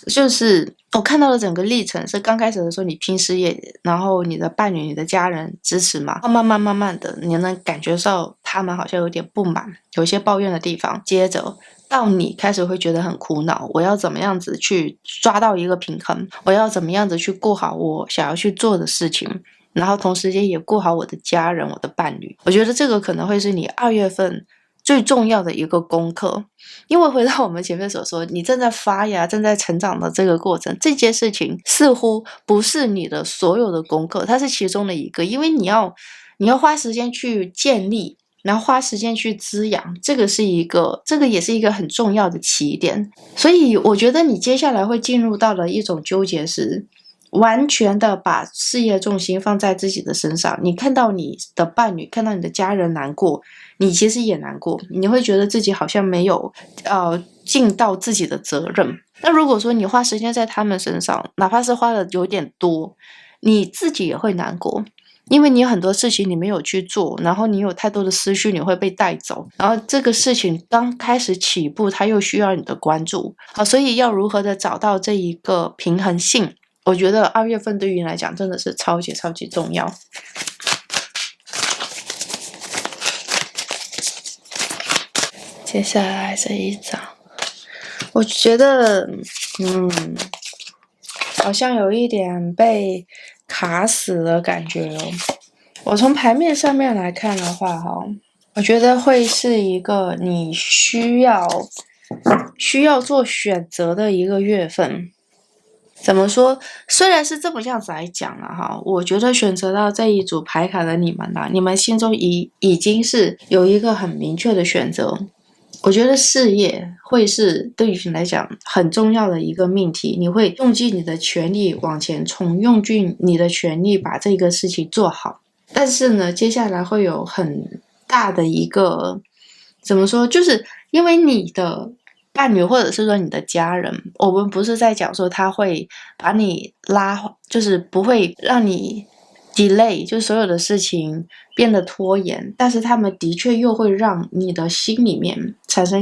就是我看到的整个历程是刚开始的时候你拼事业，然后你的伴侣、你的家人支持嘛，慢慢的你能感觉到他们好像有点不满，有些抱怨的地方，接着到你开始会觉得很苦恼，我要怎么样子去抓到一个平衡，我要怎么样子去过好我想要去做的事情，然后同时间也顾好我的家人、我的伴侣。我觉得这个可能会是你2月份最重要的一个功课。因为回到我们前面所说，你正在发芽、正在成长的这个过程，这件事情似乎不是你的所有的功课，它是其中的一个。因为你要花时间去建立，然后花时间去滋养，这个也是一个很重要的起点。所以我觉得你接下来会进入到了一种纠结，是完全的把事业重心放在自己的身上。你看到你的伴侣，看到你的家人难过，你其实也难过，你会觉得自己好像没有尽到自己的责任。那如果说你花时间在他们身上，哪怕是花的有点多，你自己也会难过，因为你有很多事情你没有去做，然后你有太多的思绪你会被带走，然后这个事情刚开始起步，它又需要你的关注。好，所以要如何的找到这一个平衡性，我觉得2月份对于你来讲真的是超级超级重要。接下来这一张，我觉得好像有一点被卡死的感觉哦。我从牌面上面来看的话我觉得会是一个你需要做选择的一个月份。怎么说？虽然是这么样子来讲了我觉得选择到这一组牌卡的你们你们心中已经是有一个很明确的选择。我觉得事业会是对于你来讲很重要的一个命题，你会用尽你的全力往前冲，用尽你的全力把这个事情做好。但是呢，接下来会有很大的一个怎么说，就是因为你的伴侣或者是说你的家人，我们不是在讲说他会把你就是不会让你 delay， 就所有的事情变得拖延，但是他们的确又会让你的心里面产生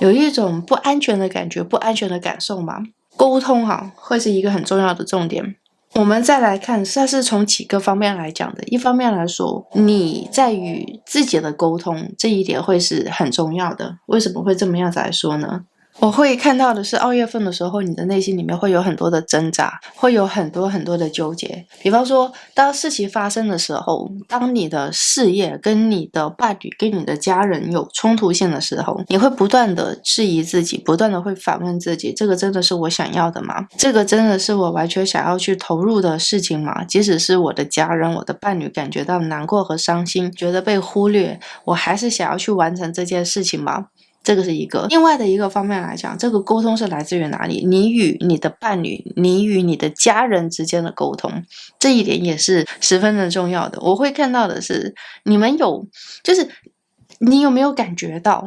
有一种不安全的感觉，不安全的感受嘛。沟通会是一个很重要的重点。我们再来看，它是从几个方面来讲的。一方面来说，你在与自己的沟通这一点会是很重要的。为什么会这么样子来说呢？我会看到的是2月份的时候，你的内心里面会有很多的挣扎，会有很多很多的纠结。比方说，当事情发生的时候，当你的事业跟你的伴侣跟你的家人有冲突性的时候，你会不断的质疑自己，不断的会反问自己，这个真的是我想要的吗？这个真的是我完全想要去投入的事情吗？即使是我的家人、我的伴侣感觉到难过和伤心，觉得被忽略，我还是想要去完成这件事情吗？这个是一个。另外的一个方面来讲，这个沟通是来自于哪里？你与你的伴侣，你与你的家人之间的沟通，这一点也是十分的重要的。我会看到的是，你有没有感觉到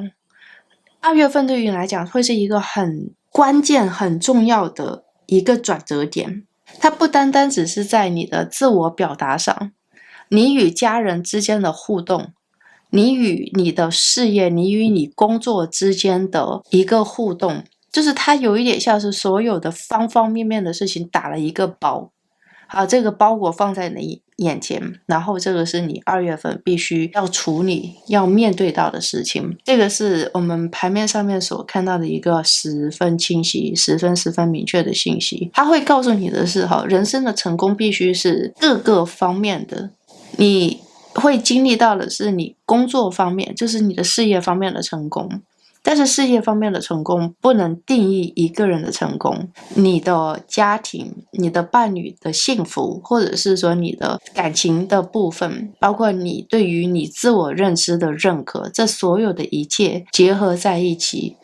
2月份对于你来讲会是一个很关键、很重要的一个转折点。它不单单只是在你的自我表达上，你与家人之间的互动，你与你的事业，你与你工作之间的一个互动，就是它有一点像是所有的方方面面的事情打了一个包。好，这个包裹放在你眼前，然后这个是你2月份必须要处理、要面对到的事情。这个是我们牌面上面所看到的一个十分清晰、十分明确的信息。它会告诉你的是，人生的成功必须是各个方面的。你会经历到的是你工作方面，就是你的事业方面的成功。但是事业方面的成功不能定义一个人的成功，你的家庭、你的伴侣的幸福，或者是说你的感情的部分，包括你对于你自我认知的认可，这所有的一切结合在一起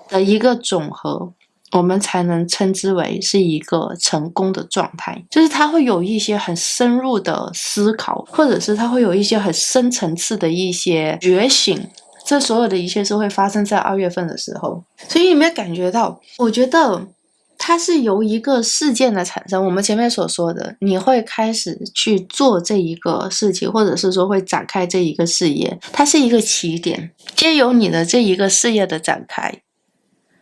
的一个总和，我们才能称之为是一个成功的状态。就是它会有一些很深入的思考，或者是它会有一些很深层次的一些觉醒，这所有的一切是会发生在2月份的时候。所以有没有感觉到，我觉得它是由一个事件的产生，我们前面所说的，你会开始去做这一个事情，或者是说会展开这一个事业，它是一个起点，藉由你的这一个事业的展开，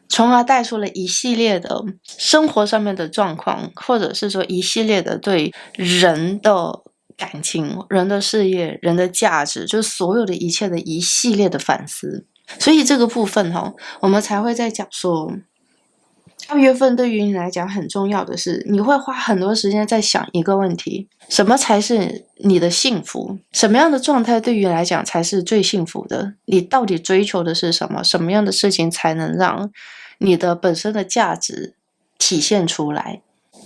从而带出了一系列的生活上面的状况，或者是说一系列的对人的感情、人的事业、人的价值，就是所有的一切的一系列的反思。所以这个部分我们才会在讲说，2月份对于你来讲很重要的是，你会花很多时间在想一个问题：什么才是你的幸福？什么样的状态对于你来讲才是最幸福的？你到底追求的是什么？什么样的事情才能让你的本身的价值体现出来？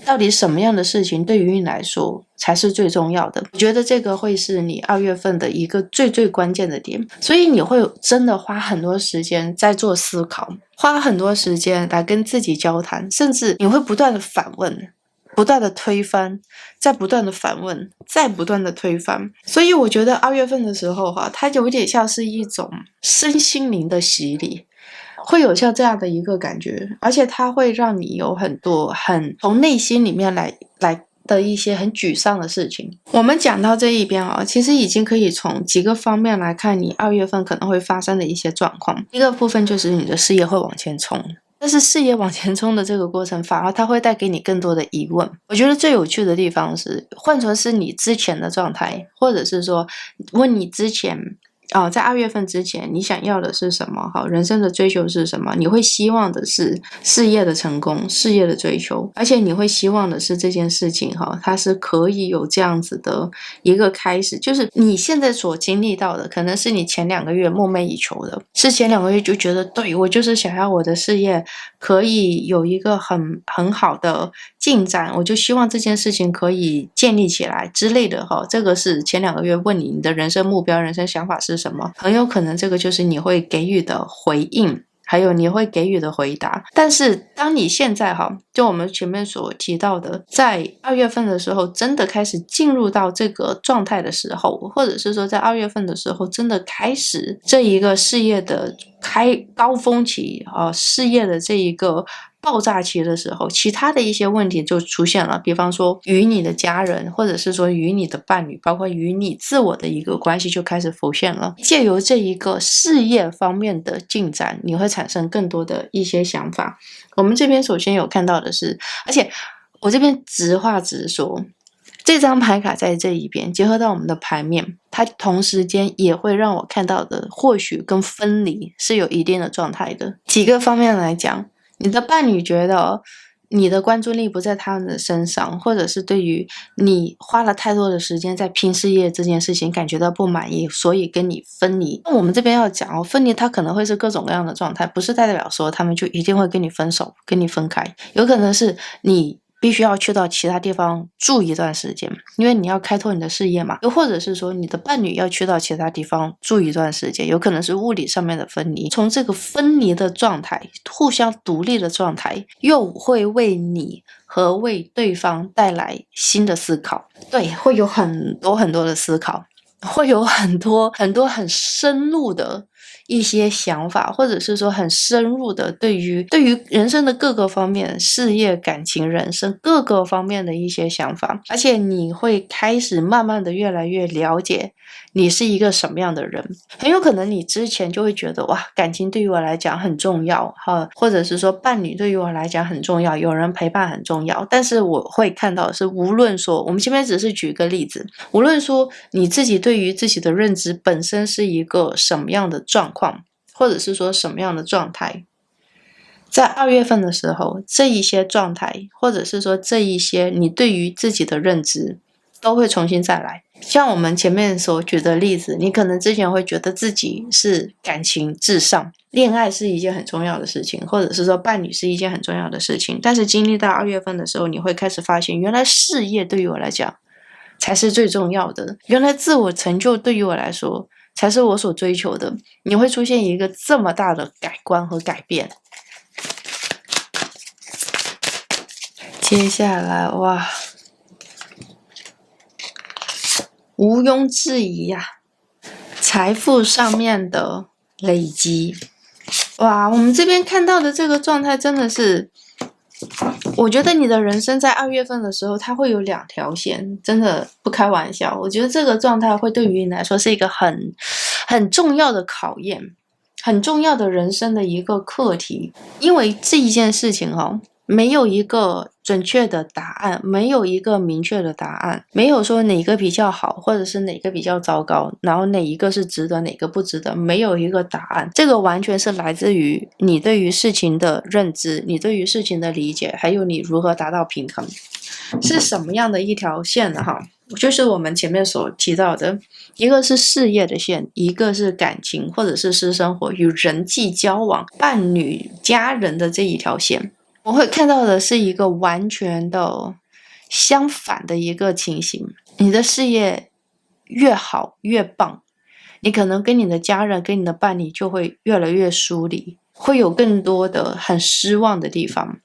到底什么样的事情对于你来说才是最重要的？我觉得这个会是你2月份的一个最关键的点，所以你会真的花很多时间在做思考，花很多时间来跟自己交谈，甚至你会不断的反问，不断的推翻，再不断的反问，再不断的推翻。所以我觉得2月份的时候它有点像是一种身心灵的洗礼，会有像这样的一个感觉，而且它会让你有很多从内心里面来的一些很沮丧的事情。我们讲到这一边其实已经可以从几个方面来看你2月份可能会发生的一些状况。一个部分就是你的事业会往前冲，但是事业往前冲的这个过程反而它会带给你更多的疑问。我觉得最有趣的地方是，换成是你之前的状态，或者是说问你之前在2月份之前你想要的是什么？人生的追求是什么？你会希望的是事业的成功，事业的追求，而且你会希望的是这件事情它是可以有这样子的一个开始，就是你现在所经历到的可能是你前2个月梦寐以求的，是前2个月就觉得对，我就是想要我的事业可以有一个很好的进展，我就希望这件事情可以建立起来之类的这个是前2个月问你的人生目标、人生想法是什么，很有可能这个就是你会给予的回应，还有你会给予的回答。但是当你现在就我们前面所提到的，在2月份的时候真的开始进入到这个状态的时候，或者是说在2月份的时候真的开始这一个事业的高峰期事业的这一个爆炸期的时候，其他的一些问题就出现了，比方说与你的家人，或者是说与你的伴侣，包括与你自我的一个关系就开始浮现了。借由这一个事业方面的进展，你会产生更多的一些想法。我们这边首先有看到的是，而且我这边直话直说，这张牌卡在这一边结合到我们的牌面，它同时间也会让我看到的或许跟分离是有一定的状态的。几个方面来讲，你的伴侣觉得你的关注力不在他们的身上，或者是对于你花了太多的时间在拼事业这件事情感觉到不满意，所以跟你分离。那我们这边要讲分离它可能会是各种各样的状态，不是代表说他们就一定会跟你分手跟你分开，有可能是你必须要去到其他地方住一段时间，因为你要开拓你的事业嘛。又或者是说你的伴侣要去到其他地方住一段时间，有可能是物理上面的分离。从这个分离的状态，互相独立的状态，又会为你和为对方带来新的思考。对，会有很多的思考，会有很多很深入的一些想法，或者是说很深入的对于人生的各个方面，事业、感情、人生各个方面的一些想法。而且你会开始慢慢的越来越了解你是一个什么样的人。很有可能你之前就会觉得哇，感情对于我来讲很重要或者是说伴侣对于我来讲很重要，有人陪伴很重要。但是我会看到的是，无论说我们前面只是举个例子，无论说你自己对于自己的认知本身是一个什么样的状况，或者是说什么样的状态，在2月份的时候，这一些状态，或者是说这一些你对于自己的认知都会重新再来。像我们前面所举的例子，你可能之前会觉得自己是感情至上，恋爱是一件很重要的事情，或者是说伴侣是一件很重要的事情，但是经历到2月份的时候，你会开始发现，原来事业对于我来讲才是最重要的，原来自我成就对于我来说才是我所追求的，你会出现一个这么大的改观和改变。接下来，哇，毋庸置疑呀，财富上面的累积。哇，我们这边看到的这个状态真的是，我觉得你的人生在2月份的时候，它会有2条线，真的不开玩笑。我觉得这个状态会对于你来说是一个很重要的考验，很重要的人生的一个课题。因为这一件事情没有一个准确的答案，没有一个明确的答案，没有说哪个比较好，或者是哪个比较糟糕，然后哪一个是值得，哪个不值得，没有一个答案。这个完全是来自于你对于事情的认知，你对于事情的理解，还有你如何达到平衡。是什么样的一条线呢？就是我们前面所提到的，一个是事业的线，一个是感情或者是私生活与人际交往、伴侣、家人的这一条线。我会看到的是一个完全的相反的一个情形。你的事业越好越棒，你可能跟你的家人跟你的伴侣就会越来越疏离，会有更多的很失望的地方。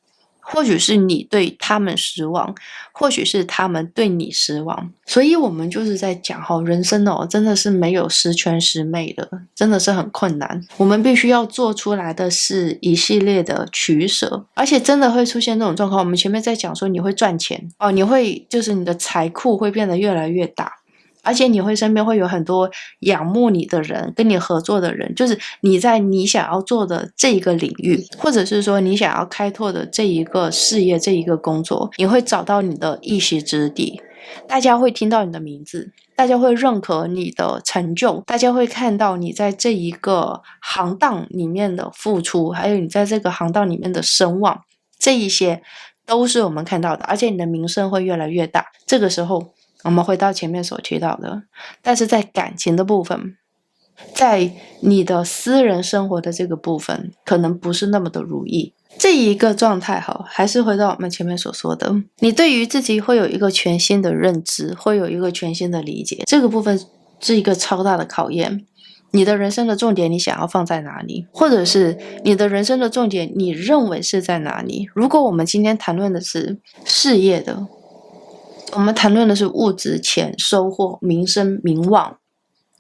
或许是你对他们失望，或许是他们对你失望。所以我们就是在讲人生真的是没有十全十美的，真的是很困难。我们必须要做出来的是一系列的取舍，而且真的会出现这种状况。我们前面在讲说你会赚钱你会就是你的财库会变得越来越大，而且你会身边会有很多仰慕你的人，跟你合作的人，就是你在你想要做的这一个领域，或者是说你想要开拓的这一个事业，这一个工作，你会找到你的一席之地。大家会听到你的名字，大家会认可你的成就，大家会看到你在这一个行当里面的付出，还有你在这个行当里面的声望，这一些都是我们看到的，而且你的名声会越来越大。这个时候我们回到前面所提到的，但是在感情的部分，在你的私人生活的这个部分，可能不是那么的如意。这一个状态还是回到我们前面所说的，你对于自己会有一个全新的认知，会有一个全新的理解，这个部分是一个超大的考验。你的人生的重点你想要放在哪里，或者是你的人生的重点你认为是在哪里？如果我们今天谈论的是事业的，我们谈论的是物质、钱、收获、名声、名望，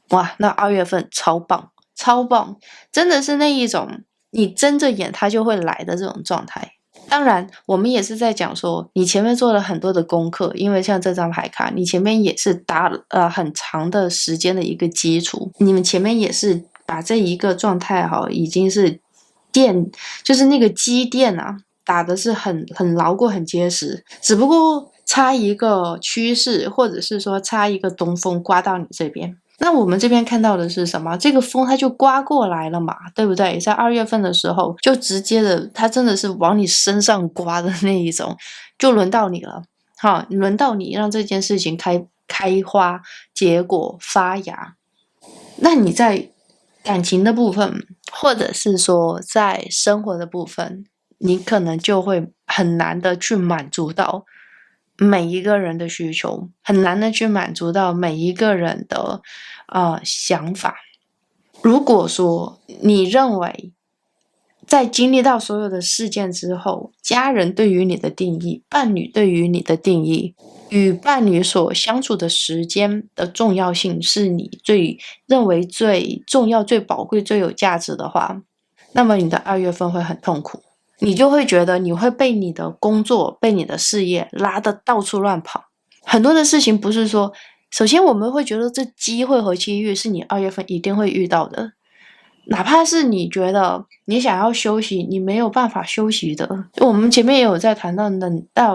哇，那2月份超棒，超棒，真的是那一种你睁着眼它就会来的这种状态。当然我们也是在讲说你前面做了很多的功课，因为像这张牌卡你前面也是打了很长的时间的一个基础，你们前面也是把这一个状态已经是就是那个基垫打的是很牢固很结实，只不过差一个趋势，或者是说差一个东风刮到你这边。那我们这边看到的是什么？这个风它就刮过来了嘛，对不对？在2月份的时候就直接的，它真的是往你身上刮的那一种，就轮到你了。轮到你让这件事情开花结果发芽。那你在感情的部分，或者是说在生活的部分，你可能就会很难的去满足到每一个人的需求，很难的去满足到每一个人的想法。如果说你认为在经历到所有的事件之后，家人对于你的定义，伴侣对于你的定义，与伴侣所相处的时间的重要性是你认为最重要、最宝贵、最有价值的话，那么你的2月份会很痛苦。你就会觉得你会被你的工作、被你的事业拉得到处乱跑。很多的事情不是说，首先我们会觉得这机会和机遇是你2月份一定会遇到的，哪怕是你觉得你想要休息，你没有办法休息的。我们前面也有在谈到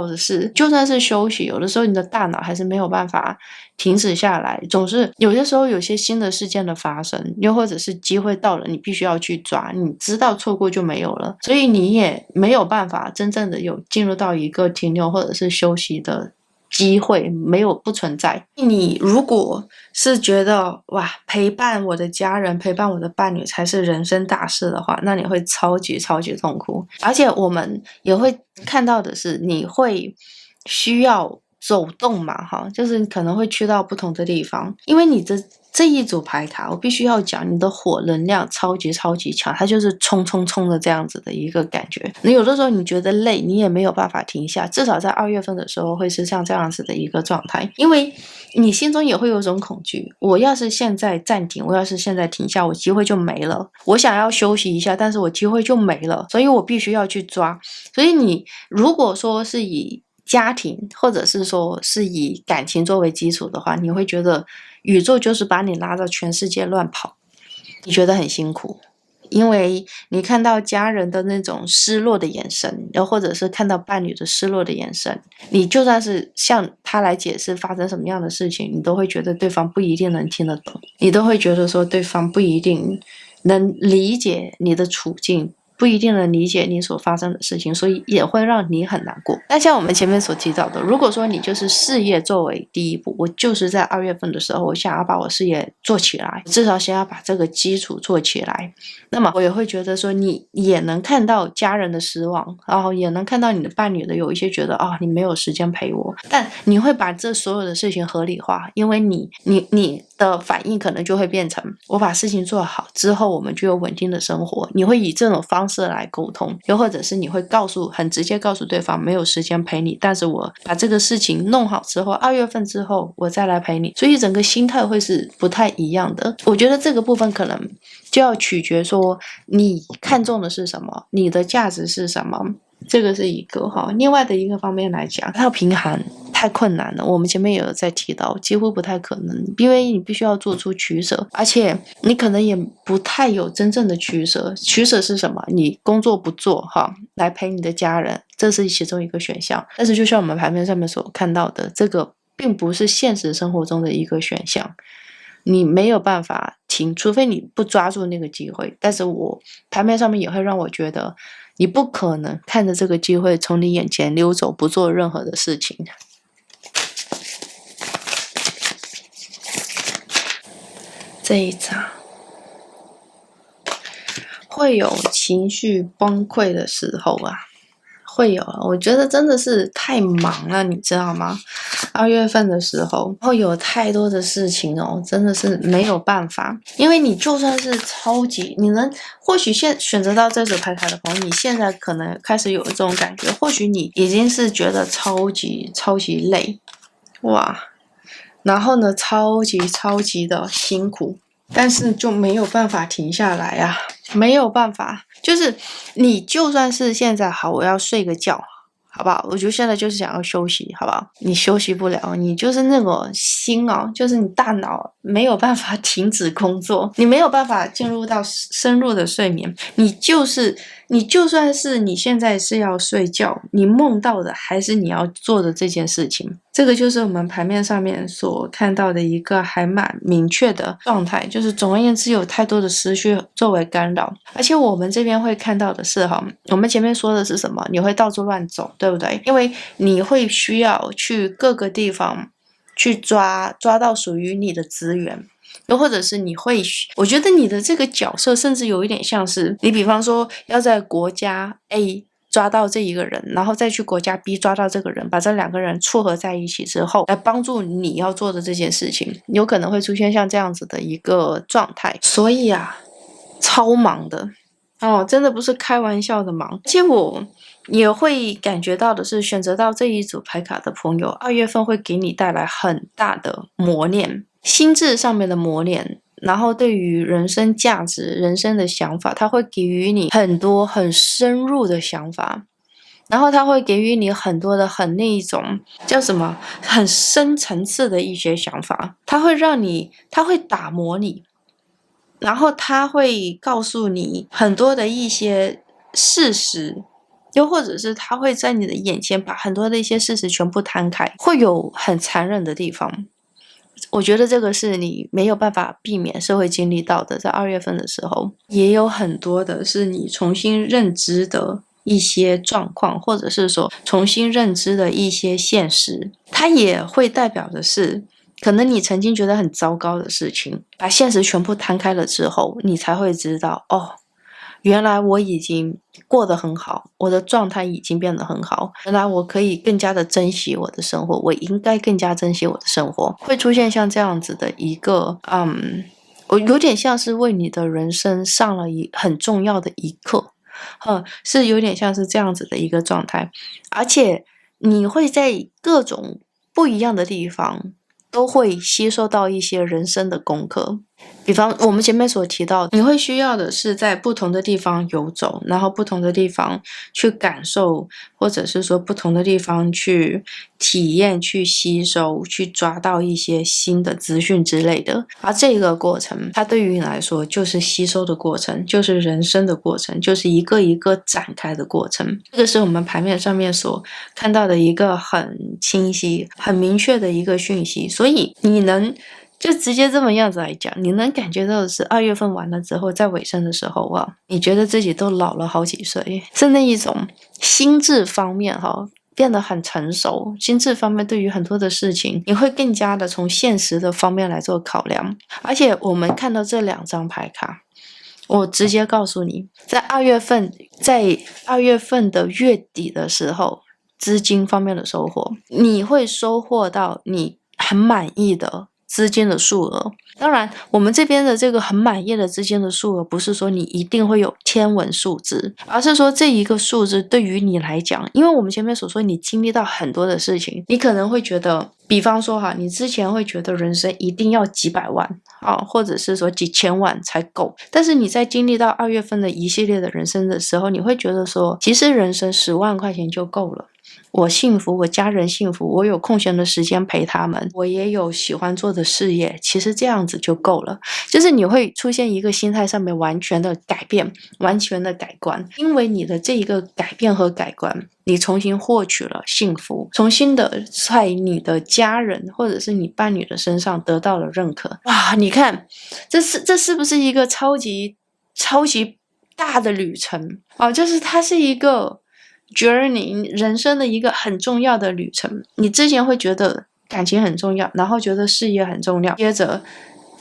的是，就算是休息，有的时候你的大脑还是没有办法停止下来，总是有些时候有些新的事件的发生，又或者是机会到了，你必须要去抓，你知道错过就没有了，所以你也没有办法真正的有进入到一个停留或者是休息的机会不存在。你如果是觉得哇，陪伴我的家人，陪伴我的伴侣才是人生大事的话，那你会超级痛苦。而且我们也会看到的是，你会需要走动嘛，就是你可能会去到不同的地方，因为你的这一组牌卡，我必须要讲，你的火能量超级强，它就是冲的这样子的一个感觉。你有的时候你觉得累，你也没有办法停下，至少在2月份的时候会是像这样子的一个状态，因为你心中也会有种恐惧，我要是现在暂停，我要是现在停下，我机会就没了。我想要休息一下，但是我机会就没了，所以我必须要去抓。所以你如果说是以家庭或者是说是以感情作为基础的话，你会觉得宇宙就是把你拉到全世界乱跑，你觉得很辛苦，因为你看到家人的那种失落的眼神，又或者是看到伴侣的失落的眼神，你就算是向他来解释发生什么样的事情，你都会觉得对方不一定能听得懂，你都会觉得说对方不一定能理解你的处境，不一定能理解你所发生的事情，所以也会让你很难过。那像我们前面所提到的，如果说你就是事业作为第一步，我就是在2月份的时候，我想要把我事业做起来，至少先要把这个基础做起来，那么我也会觉得说你也能看到家人的失望，然后也能看到你的伴侣的有一些觉得你没有时间陪我，但你会把这所有的事情合理化，因为你的反应可能就会变成我把事情做好之后，我们就有稳定的生活，你会以这种方式来沟通，又或者是你会很直接告诉对方没有时间陪你，但是我把这个事情弄好之后，2月份之后我再来陪你，所以整个心态会是不太一样的。我觉得这个部分可能就要取决说你看重的是什么，你的价值是什么，这个是一个另外的一个方面来讲，它要平衡太困难了，我们前面也有在提到，几乎不太可能，因为你必须要做出取舍，而且你可能也不太有真正的取舍。取舍是什么？你工作不做来陪你的家人，这是其中一个选项，但是就像我们牌面上面所看到的，这个并不是现实生活中的一个选项，你没有办法停，除非你不抓住那个机会。但是我牌面上面也会让我觉得你不可能看着这个机会从你眼前溜走，不做任何的事情。这一张会有情绪崩溃的时候会有，我觉得真的是太忙了，你知道吗？2月份的时候会有太多的事情真的是没有办法，因为你就算是超级，或许选择到这组牌卡的朋友，你现在可能开始有这种感觉，或许你已经是觉得超级累，哇，然后呢超级的辛苦，但是就没有办法停下来没有办法，就是你就算是现在好，我要睡个觉，好不好？我觉得现在就是想要休息，好不好？你休息不了，你就是那个心就是你大脑没有办法停止工作，你没有办法进入到深入的睡眠，你就算是你现在是要睡觉，你梦到的还是你要做的这件事情。这个就是我们牌面上面所看到的一个还蛮明确的状态，就是总而言之有太多的思绪作为干扰。而且我们这边会看到的是我们前面说的是什么？你会到处乱走，对不对？因为你会需要去各个地方去抓到属于你的资源，又或者是我觉得你的这个角色甚至有一点像是你比方说要在国家 A抓到这一个人，然后再去国家 B 抓到这个人，把这2个人撮合在一起之后，来帮助你要做的这件事情，有可能会出现像这样子的一个状态。所以超忙的真的不是开玩笑的忙。而且我也会感觉到的是，选择到这一组牌卡的朋友，2月份会给你带来很大的磨练，心智上面的磨练，然后对于人生价值、人生的想法，它会给予你很多很深入的想法，然后它会给予你很多的那一种叫什么很深层次的一些想法，它会打磨你，然后它会告诉你很多的一些事实，又或者是它会在你的眼前把很多的一些事实全部摊开，会有很残忍的地方。我觉得这个是你没有办法避免是会经历到的，在2月份的时候也有很多的是你重新认知的一些状况，或者是说重新认知的一些现实。它也会代表的是，可能你曾经觉得很糟糕的事情，把现实全部摊开了之后，你才会知道，哦，原来我已经过得很好，我的状态已经变得很好，原来我可以更加的珍惜我的生活，我应该更加珍惜我的生活。会出现像这样子的一个我有点像是为你的人生上了很重要的一课，是有点像是这样子的一个状态。而且你会在各种不一样的地方都会吸收到一些人生的功课。比方我们前面所提到，你会需要的是在不同的地方游走，然后不同的地方去感受，或者是说不同的地方去体验、去吸收、去抓到一些新的资讯之类的。而这个过程，它对于你来说就是吸收的过程，就是人生的过程，就是一个一个展开的过程。这个是我们牌面上面所看到的一个很清晰、很明确的一个讯息。所以你能就直接这么样子来讲，你能感觉到的是2月份完了之后，在尾声的时候你觉得自己都老了好几岁，是那一种心智方面变得很成熟，心智方面对于很多的事情，你会更加的从现实的方面来做考量。而且我们看到这2张牌卡，我直接告诉你，在2月份的月底的时候，资金方面的收获，你会收获到你很满意的资金的数额。当然我们这边的这个很满意的资金的数额，不是说你一定会有天文数字，而是说这一个数字对于你来讲，因为我们前面所说你经历到很多的事情，你可能会觉得，比方说你之前会觉得人生一定要几百万或者是说几千万才够，但是你在经历到2月份的一系列的人生的时候，你会觉得说，其实人生10万块钱就够了。我幸福，我家人幸福，我有空闲的时间陪他们，我也有喜欢做的事业，其实这样子就够了。就是你会出现一个心态上面完全的改变，完全的改观，因为你的这一个改变和改观，你重新获取了幸福，重新的在你的家人或者是你伴侣的身上得到了认可。哇，你看这是不是一个超级大的旅程就是它是一个journey， 人生的一个很重要的旅程。你之前会觉得感情很重要，然后觉得事业很重要，接着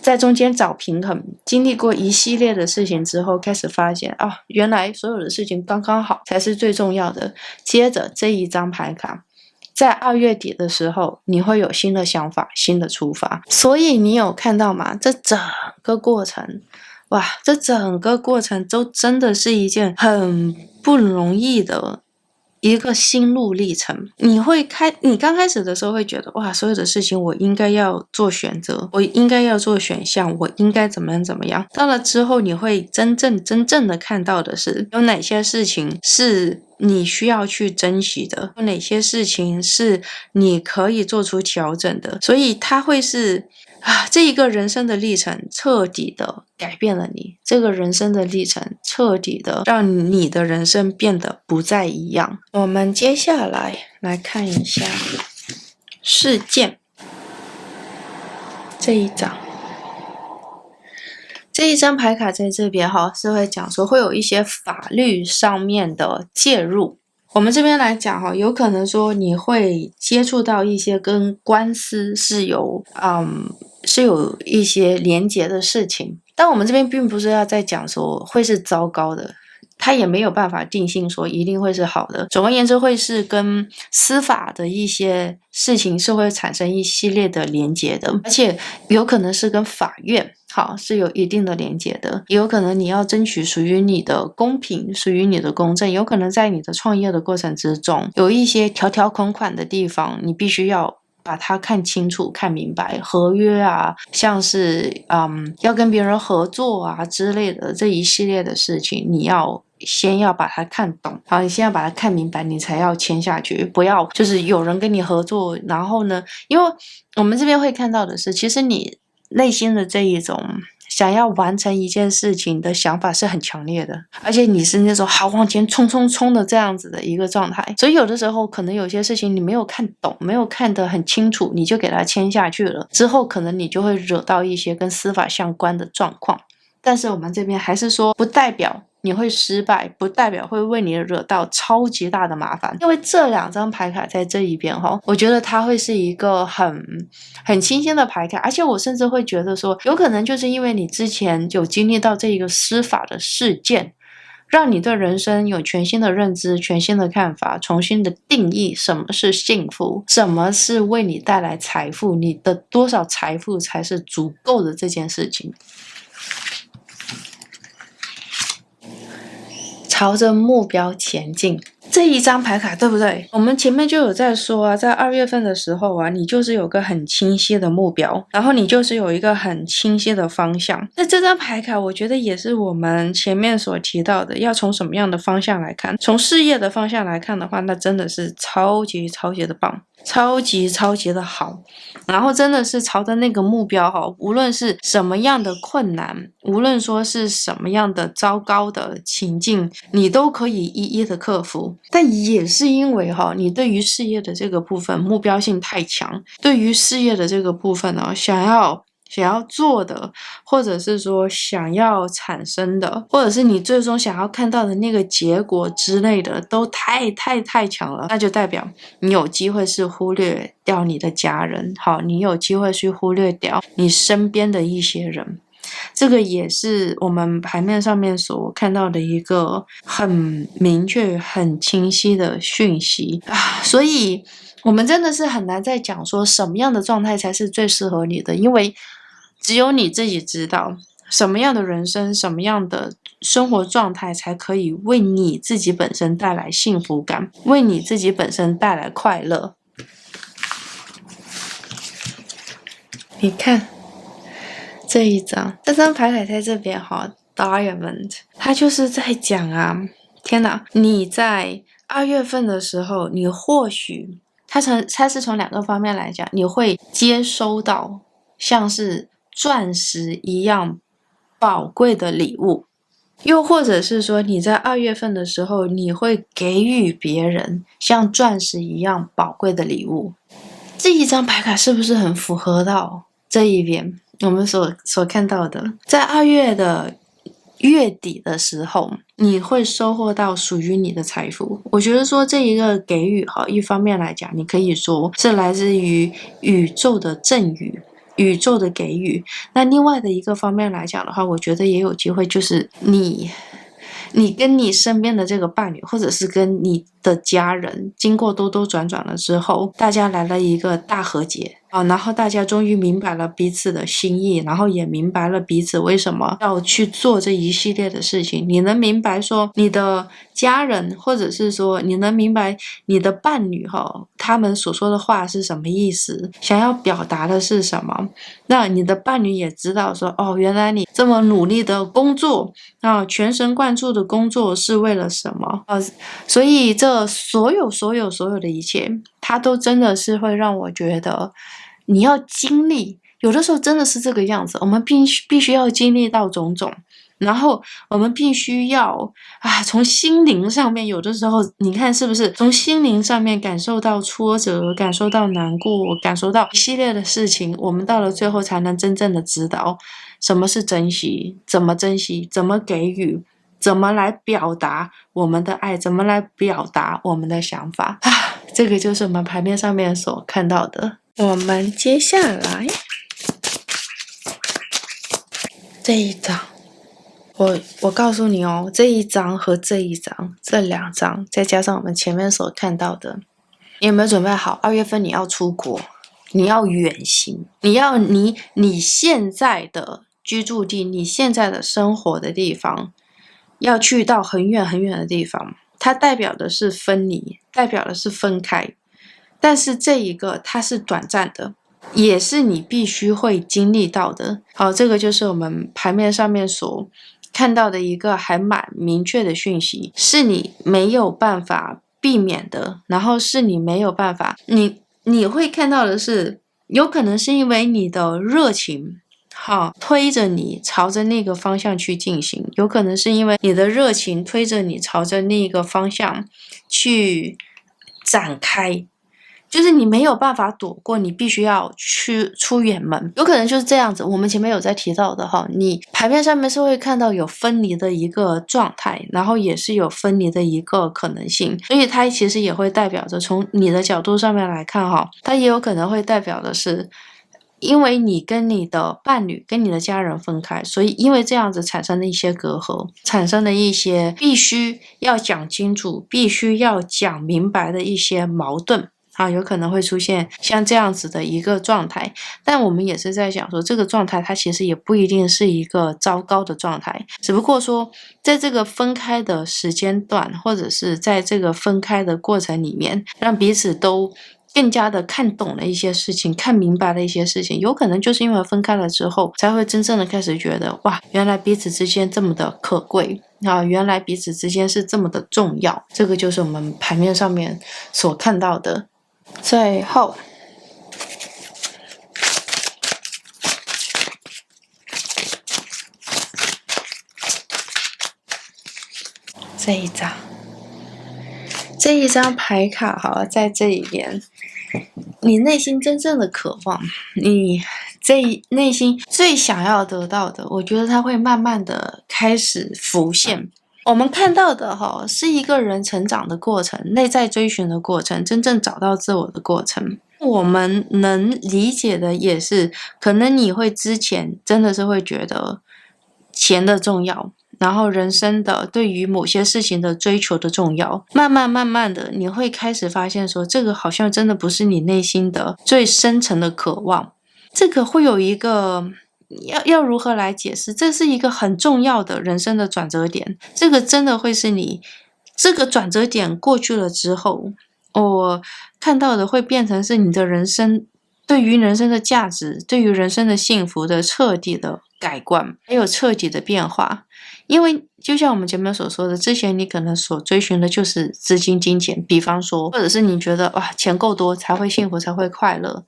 在中间找平衡，经历过一系列的事情之后，开始发现原来所有的事情刚刚好才是最重要的。接着这一张牌卡，在2月底的时候，你会有新的想法，新的出发。所以你有看到吗？这整个过程这整个过程都真的是一件很不容易的一个心路历程。你刚开始的时候会觉得所有的事情我应该要做选择，我应该要做选项，我应该怎么样。到了之后，你会真正的看到的是，有哪些事情是你需要去珍惜的，有哪些事情是你可以做出调整的。所以它会是这一个人生的历程彻底的改变了你，这个人生的历程彻底的让你的人生变得不再一样。我们接下来看一下事件这一张。这一张牌卡在这边是会讲说会有一些法律上面的介入。我们这边来讲有可能说你会接触到一些跟官司是有一些连结的事情，但我们这边并不是要在讲说会是糟糕的，它也没有办法定性说一定会是好的。总而言之，会是跟司法的一些事情是会产生一系列的连结的，而且有可能是跟法院是有一定的连结的，也有可能你要争取属于你的公平，属于你的公正，有可能在你的创业的过程之中，有一些条款款的地方，你必须要把它看清楚看明白，合约像是要跟别人合作之类的这一系列的事情，你先要把它看懂，你先要把它看明白，你才要签下去。不要就是有人跟你合作，然后呢，因为我们这边会看到的是，其实你内心的这一种想要完成一件事情的想法是很强烈的，而且你是那种好往前冲的这样子的一个状态。所以有的时候可能有些事情你没有看懂，没有看得很清楚，你就给它签下去了，之后可能你就会惹到一些跟司法相关的状况。但是我们这边还是说，不代表你会失败，不代表会为你惹到超级大的麻烦。因为这2张牌卡在这一边我觉得它会是一个很清新的牌卡，而且我甚至会觉得说，有可能就是因为你之前有经历到这一个司法的事件，让你对人生有全新的认知、全新的看法，重新的定义什么是幸福，什么是为你带来财富，你的多少财富才是足够的这件事情。朝着目标前进，这一张牌卡对不对？我们前面就有在说啊，在2月份的时候啊，你就是有个很清晰的目标，然后你就是有一个很清晰的方向。那这张牌卡我觉得也是我们前面所提到的，要从什么样的方向来看。从事业的方向来看的话，那真的是超级的棒，超级的好。然后真的是朝着那个目标无论是什么样的困难，无论说是什么样的糟糕的情境，你都可以一一的克服。但也是因为你对于事业的这个部分目标性太强，对于事业的这个部分想要做的，或者是说想要产生的，或者是你最终想要看到的那个结果之类的，都太强了，那就代表你有机会是忽略掉你的家人，你有机会去忽略掉你身边的一些人。这个也是我们牌面上面所看到的一个很明确、很清晰的讯息啊，所以我们真的是很难再讲说什么样的状态才是最适合你的，因为只有你自己知道什么样的人生，什么样的生活状态才可以为你自己本身带来幸福感，为你自己本身带来快乐。你看这一张牌卡在这边Diamond， 它就是在讲啊，天哪，你在2月份的时候，你或许它是从2个方面来讲，你会接收到像是钻石一样宝贵的礼物，又或者是说你在2月份的时候，你会给予别人像钻石一样宝贵的礼物。这一张牌卡是不是很符合到这一边我们所看到的？在2月的月底的时候，你会收获到属于你的财富。我觉得说这一个给予一方面来讲，你可以说是来自于宇宙的赠予，宇宙的给予。那另外的一个方面来讲的话，我觉得也有机会就是你跟你身边的这个伴侣，或者是跟你的家人，经过兜转了之后，大家来了一个大和解然后大家终于明白了彼此的心意，然后也明白了彼此为什么要去做这一系列的事情。你能明白说你的家人，或者是说你能明白你的伴侣他们所说的话是什么意思，想要表达的是什么。那你的伴侣也知道说原来你这么努力的工作全神贯注的工作是为了什么所以这所有的一切，它都真的是会让我觉得你要经历，有的时候真的是这个样子，我们必须要经历到种种，然后我们必须要从心灵上面，有的时候你看是不是从心灵上面感受到挫折，感受到难过，感受到一系列的事情，我们到了最后才能真正的知道什么是珍惜，怎么珍惜，怎么给予，怎么来表达我们的爱，怎么来表达我们的想法这个就是我们牌面上面所看到的。我们接下来这一张，我告诉你这一张和这一张，这2张再加上我们前面所看到的，你有没有准备好2月份你要出国，你要远行，你现在的居住地，你现在的生活的地方，要去到很远的地方，它代表的是分离，代表的是分开，但是这一个它是短暂的，也是你必须会经历到的。这个就是我们牌面上面所看到的一个还蛮明确的讯息，是你没有办法避免的，然后是你没有办法，你会看到的是，有可能是因为你的热情推着你朝着那个方向去进行，有可能是因为你的热情推着你朝着那个方向去展开，就是你没有办法躲过，你必须要去出远门，有可能就是这样子。我们前面有在提到的哈，你牌面上面是会看到有分离的一个状态，然后也是有分离的一个可能性，所以它其实也会代表着从你的角度上面来看哈，它也有可能会代表的是，因为你跟你的伴侣跟你的家人分开，所以因为这样子产生了一些隔阂，产生了一些必须要讲清楚，必须要讲明白的一些矛盾。有可能会出现像这样子的一个状态，但我们也是在想说，这个状态它其实也不一定是一个糟糕的状态，只不过说在这个分开的时间段，或者是在这个分开的过程里面，让彼此都更加的看懂了一些事情，看明白了一些事情，有可能就是因为分开了之后，才会真正的开始觉得，哇，原来彼此之间这么的可贵原来彼此之间是这么的重要，这个就是我们牌面上面所看到的。最后这一张牌卡在这里边，你内心真正的渴望，你内心最想要得到的，我觉得它会慢慢的开始浮现。我们看到的是一个人成长的过程，内在追寻的过程，真正找到自我的过程。我们能理解的也是，可能你会之前真的是会觉得钱的重要，然后人生的对于某些事情的追求的重要，慢慢的你会开始发现说，这个好像真的不是你内心的最深层的渴望。这个会有一个要如何来解释？这是一个很重要的人生的转折点，这个真的会是你这个转折点过去了之后，我看到的会变成是你的人生对于人生的价值，对于人生的幸福的彻底的改观，还有彻底的变化。因为就像我们前面所说的，之前你可能所追寻的就是资金、金钱，比方说，或者是你觉得哇，钱够多才会幸福，才会快乐。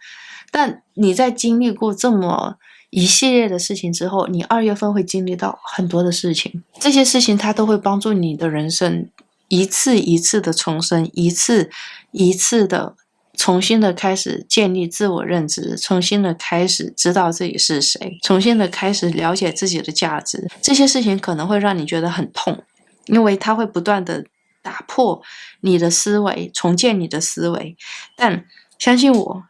但你在经历过这么一系列的事情之后，你2月份会经历到很多的事情，这些事情它都会帮助你的人生一次一次的重生，一次一次的重新的开始建立自我认知，重新的开始知道自己是谁，重新的开始了解自己的价值。这些事情可能会让你觉得很痛，因为它会不断的打破你的思维，重建你的思维。但相信我，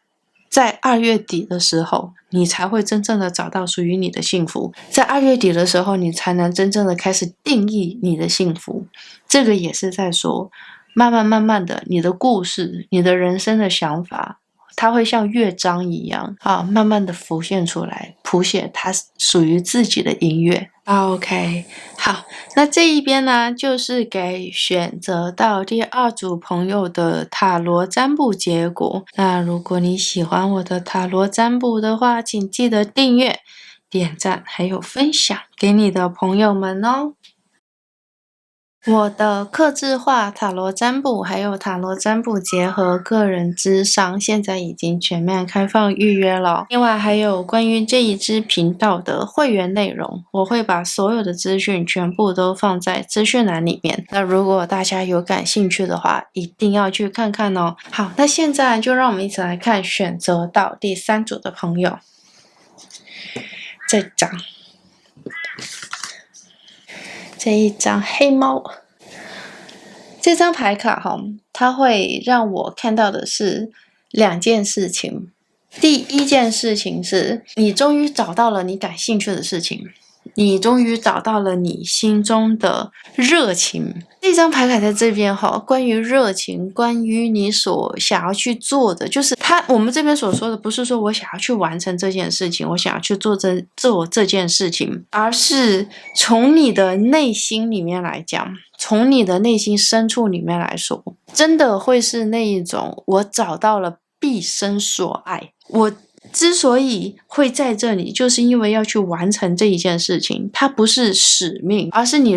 在2月底的时候，你才会真正的找到属于你的幸福。在2月底的时候，你才能真正的开始定义你的幸福。这个也是在说，慢慢的，你的故事，你的人生的想法，它会像乐章一样慢慢的浮现出来，谱写它属于自己的音乐。OK， 好，那这一边呢，就是给选择到第2组朋友的塔罗占卜结果。那如果你喜欢我的塔罗占卜的话，请记得订阅、点赞，还有分享给你的朋友们哦。我的客制化塔罗占卜还有塔罗占卜结合个人咨商现在已经全面开放预约了。另外还有关于这一支频道的会员内容，我会把所有的资讯全部都放在资讯栏里面。那如果大家有感兴趣的话，一定要去看看哦。好，那现在就让我们一起来看选择到第3组的朋友。这一张黑猫，这张牌卡它会让我看到的是2件事情。第一件事情是，你终于找到了你感兴趣的事情，你终于找到了你心中的热情。这张牌卡在这边关于热情，关于你所想要去做的，就是我们这边所说的不是说我想要去完成这件事情，我想要去做这件事情，而是从你的内心里面来讲，从你的内心深处里面来说，真的会是那一种我找到了毕生所爱。我之所以会在这里，就是因为要去完成这一件事情，它不是使命，而是你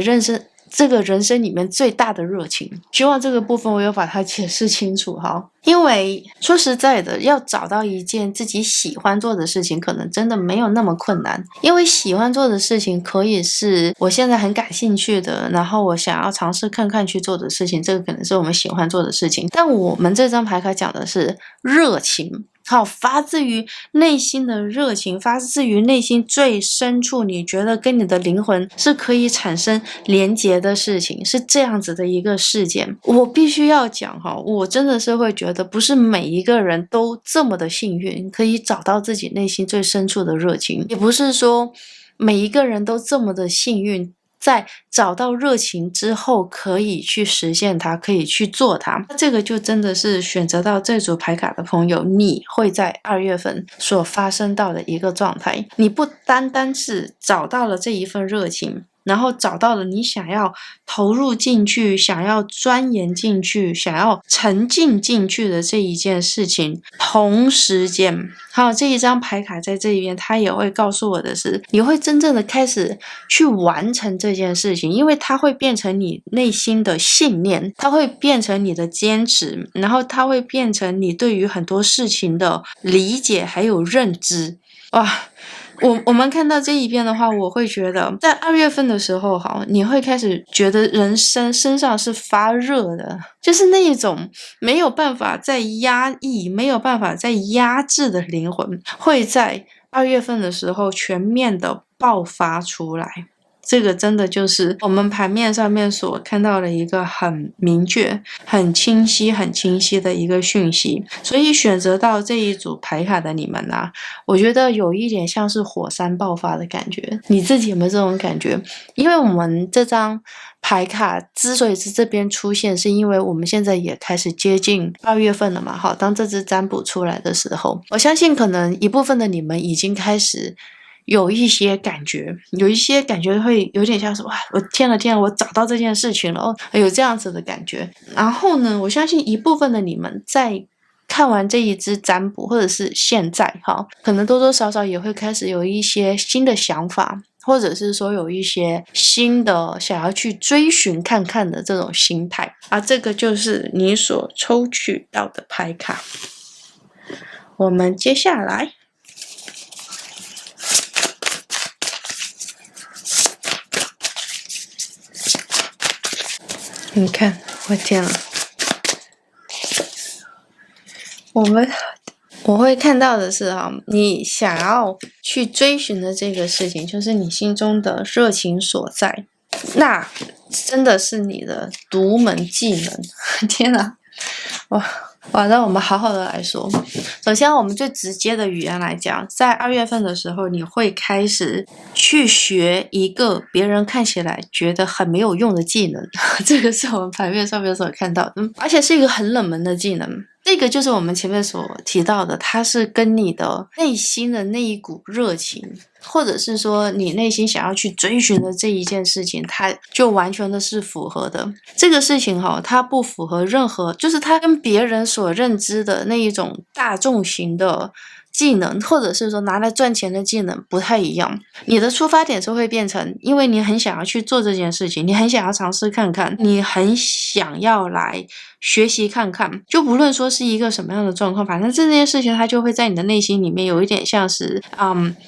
这个人生里面最大的热情。希望这个部分我有把它解释清楚哈。因为说实在的，要找到一件自己喜欢做的事情，可能真的没有那么困难。因为喜欢做的事情可以是我现在很感兴趣的，然后我想要尝试看看去做的事情，这个可能是我们喜欢做的事情。但我们这张牌卡讲的是热情，好，发自于内心的热情，发自于内心最深处，你觉得跟你的灵魂是可以产生连结的事情，是这样子的一个事件。我必须要讲哈，我真的是会觉得不是每一个人都这么的幸运，可以找到自己内心最深处的热情，也不是说每一个人都这么的幸运，在找到热情之后可以去实现它，可以去做它。这个就真的是选择到这组牌卡的朋友，你会在2月份所发生到的一个状态。你不单单是找到了这一份热情，然后找到了你想要投入进去，想要钻研进去，想要沉浸进去的这一件事情，同时间还有这一张牌卡在这一边，它也会告诉我的是，你会真正的开始去完成这件事情，因为它会变成你内心的信念，它会变成你的坚持，然后它会变成你对于很多事情的理解还有认知。哇，我们看到这一边的话，我会觉得在2月份的时候你会开始觉得人生身上是发热的，就是那一种没有办法再压抑，没有办法再压制的灵魂，会在2月份的时候全面的爆发出来。这个真的就是我们盘面上面所看到的一个很明确、很清晰的一个讯息。所以选择到这一组牌卡的你们啊，我觉得有一点像是火山爆发的感觉。你自己有没有这种感觉？因为我们这张牌卡之所以是这边出现，是因为我们现在也开始接近2月份了嘛。好，当这支占卜出来的时候，我相信可能一部分的你们已经开始有一些感觉会有点像是哇，我天了，我找到这件事情了，有这样子的感觉。然后呢，我相信一部分的你们在看完这一支占卜，或者是现在可能多多少少也会开始有一些新的想法，或者是说有一些新的想要去追寻看看的这种心态啊。这个就是你所抽取到的牌卡。我们接下来你看，我天啊，我会看到的是你想要去追寻的这个事情，就是你心中的热情所在，那真的是你的独门技能。天啊，哇，那我们好好的来说。首先我们最直接的语言来讲，在2月份的时候，你会开始去学一个别人看起来觉得很没有用的技能，这个是我们牌面上面所看到的，而且是一个很冷门的技能。这个就是我们前面所提到的，它是跟你的内心的那一股热情，或者是说你内心想要去追寻的这一件事情，它就完全的是符合的。这个事情它不符合任何，就是它跟别人所认知的那一种大众型的技能，或者是说拿来赚钱的技能不太一样。你的出发点是会变成，因为你很想要去做这件事情，你很想要尝试看看，你很想要来学习看看，就不论说是一个什么样的状况，反正这件事情它就会在你的内心里面有一点像是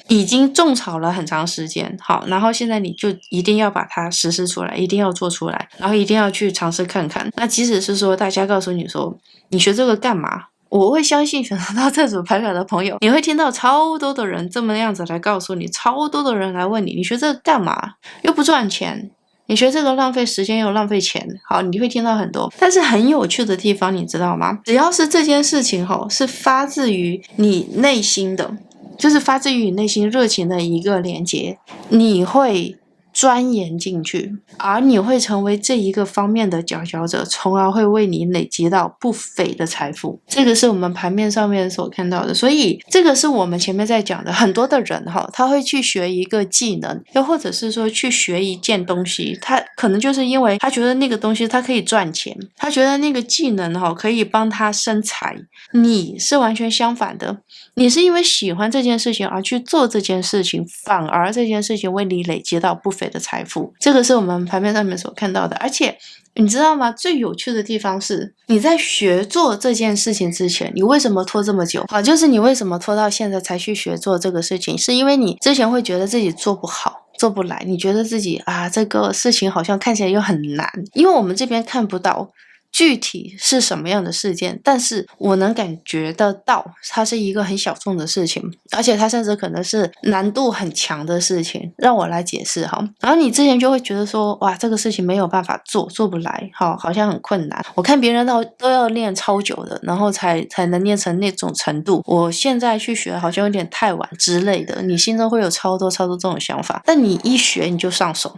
已经种草了很长时间，好，然后现在你就一定要把它实施出来，一定要做出来，然后一定要去尝试看看。那即使是说大家告诉你说你学这个干嘛，我会相信选择到这组牌卡的朋友，你会听到超多的人这么样子来告诉你，超多的人来问你，你学这个干嘛，又不赚钱，你学这个浪费时间又浪费钱。好，你会听到很多，但是很有趣的地方你知道吗？只要是这件事情是发自于你内心的，就是发自于你内心热情的一个连接，你会钻研进去，而你会成为这一个方面的佼佼者，从而会为你累积到不菲的财富。这个是我们盘面上面所看到的，所以这个是我们前面在讲的，很多的人他会去学一个技能，又或者是说去学一件东西，他可能就是因为他觉得那个东西他可以赚钱，他觉得那个技能可以帮他生财。你是完全相反的，你是因为喜欢这件事情而去做这件事情，反而这件事情为你累积到不菲的财富，这个是我们牌面上面所看到的。而且你知道吗？最有趣的地方是，你在学做这件事情之前，你为什么拖这么久？就是你为什么拖到现在才去学做这个事情，是因为你之前会觉得自己做不好，做不来，你觉得自己这个事情好像看起来又很难，因为我们这边看不到具体是什么样的事件，但是我能感觉得到它是一个很小众的事情，而且它甚至可能是难度很强的事情。让我来解释哈。然后你之前就会觉得说，哇，这个事情没有办法做，做不来，好像很困难。我看别人都要练超久的，然后才能练成那种程度。我现在去学好像有点太晚之类的，你心中会有超多这种想法。但你一学你就上手。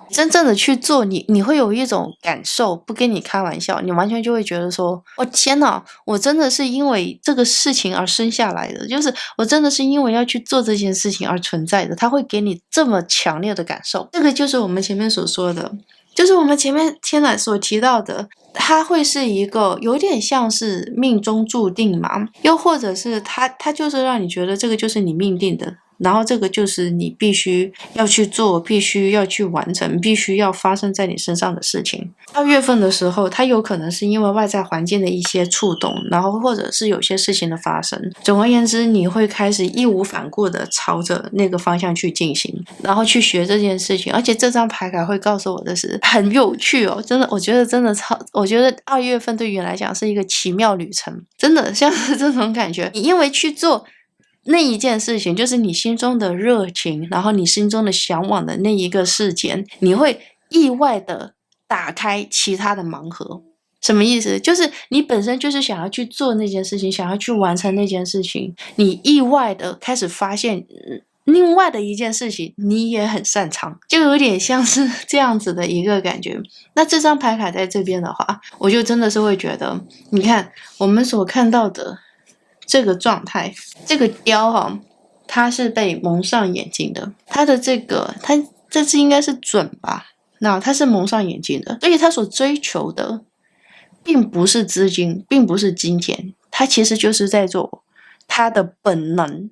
真正的去做，你会有一种感受，不跟你开玩笑，你完全就会觉得说，天哪，我真的是因为这个事情而生下来的，就是我真的是因为要去做这件事情而存在的，它会给你这么强烈的感受。这个就是我们前面所说的，就是我们前面天哪所提到的，它会是一个有点像是命中注定嘛，又或者是它就是让你觉得这个就是你命定的，然后这个就是你必须要去做，必须要去完成，必须要发生在你身上的事情。2月份的时候，它有可能是因为外在环境的一些触动，然后或者是有些事情的发生。总而言之，你会开始义无反顾的朝着那个方向去进行，然后去学这件事情。而且这张牌卡会告诉我的是很有趣哦，真的，我觉得2月份对于你来讲是一个奇妙旅程，真的像是这种感觉。你因为去做那一件事情，就是你心中的热情，然后你心中的向往的那一个事件，你会意外的打开其他的盲盒。什么意思？就是你本身就是想要去做那件事情，想要去完成那件事情，你意外的开始发现另外的一件事情你也很擅长，就有点像是这样子的一个感觉。那这张牌卡在这边的话，我就真的是会觉得，你看我们所看到的这个状态，这个雕它是被蒙上眼睛的，它的它这次应该是准吧，那它是蒙上眼睛的，所以它所追求的并不是资金，并不是金钱，它其实就是在做它的本能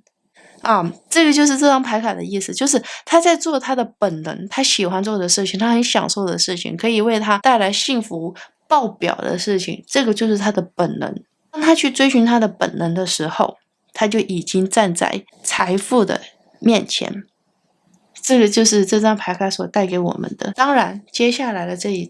这个就是这张牌卡的意思，就是他在做他的本能，他喜欢做的事情，他很享受的事情，可以为他带来幸福爆表的事情，这个就是他的本能。当他去追寻他的本能的时候，他就已经站在财富的面前。这个就是这张牌卡所带给我们的。当然接下来的这一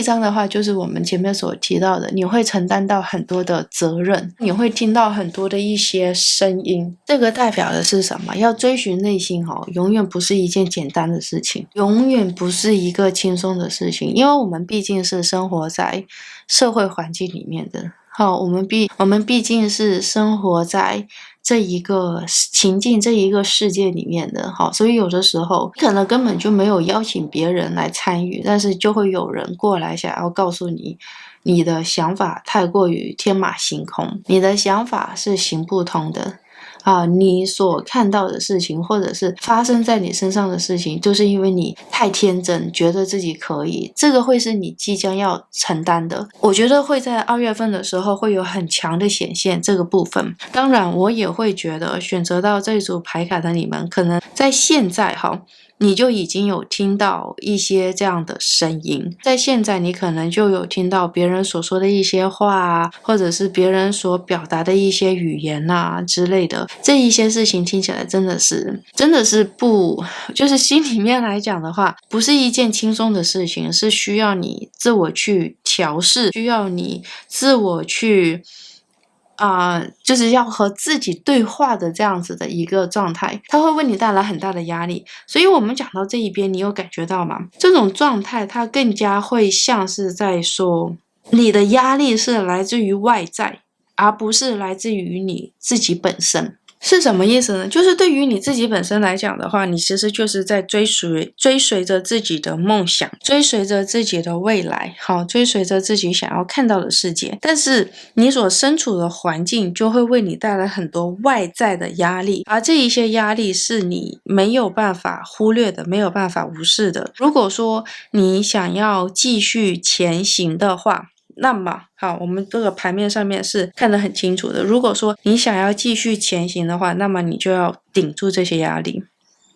章的话，就是我们前面所提到的，你会承担到很多的责任，你会听到很多的一些声音。这个代表的是什么？要追寻内心永远不是一件简单的事情，永远不是一个轻松的事情，因为我们毕竟是生活在社会环境里面的。我们毕竟是生活在这一个情境，这一个世界里面的，所以有的时候可能根本就没有邀请别人来参与，但是就会有人过来想要告诉你，你的想法太过于天马行空，你的想法是行不通的。你所看到的事情，或者是发生在你身上的事情，就是因为你太天真，觉得自己可以，这个会是你即将要承担的。我觉得会在2月份的时候会有很强的显现这个部分。当然我也会觉得选择到这组牌卡的你们，可能在现在你就已经有听到一些这样的声音，在现在你可能就有听到别人所说的一些话或者是别人所表达的一些语言之类的，这一些事情听起来真的是不，就是心里面来讲的话，不是一件轻松的事情，是需要你自我去调试，需要你自我去就是要和自己对话的这样子的一个状态，它会为你带来很大的压力。所以我们讲到这一边，你有感觉到吗？这种状态它更加会像是在说，你的压力是来自于外在，而不是来自于你自己本身。是什么意思呢？就是对于你自己本身来讲的话，你其实就是在追随着自己的梦想，追随着自己的未来，追随着自己想要看到的世界。但是你所身处的环境就会为你带来很多外在的压力，而这一些压力是你没有办法忽略的，没有办法无视的。如果说你想要继续前行的话，那么我们这个牌面上面是看得很清楚的。如果说你想要继续前行的话，那么你就要顶住这些压力。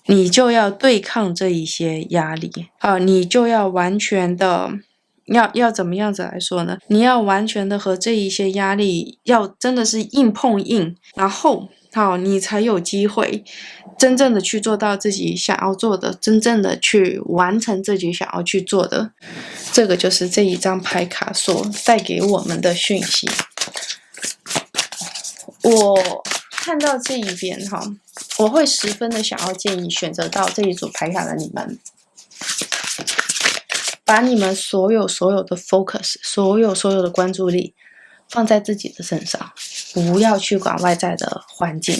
你就要对抗这一些压力你就要完全的要怎么样子来说呢？你要完全的和这一些压力要真的是硬碰硬，然后你才有机会真正的去做到自己想要做的，真正的去完成自己想要去做的。这个就是这一张牌卡所带给我们的讯息。我看到这一边我会十分的想要建议选择到这一组牌卡的你们，把你们所有的 focus， 所有的关注力放在自己的身上，不要去管外在的环境，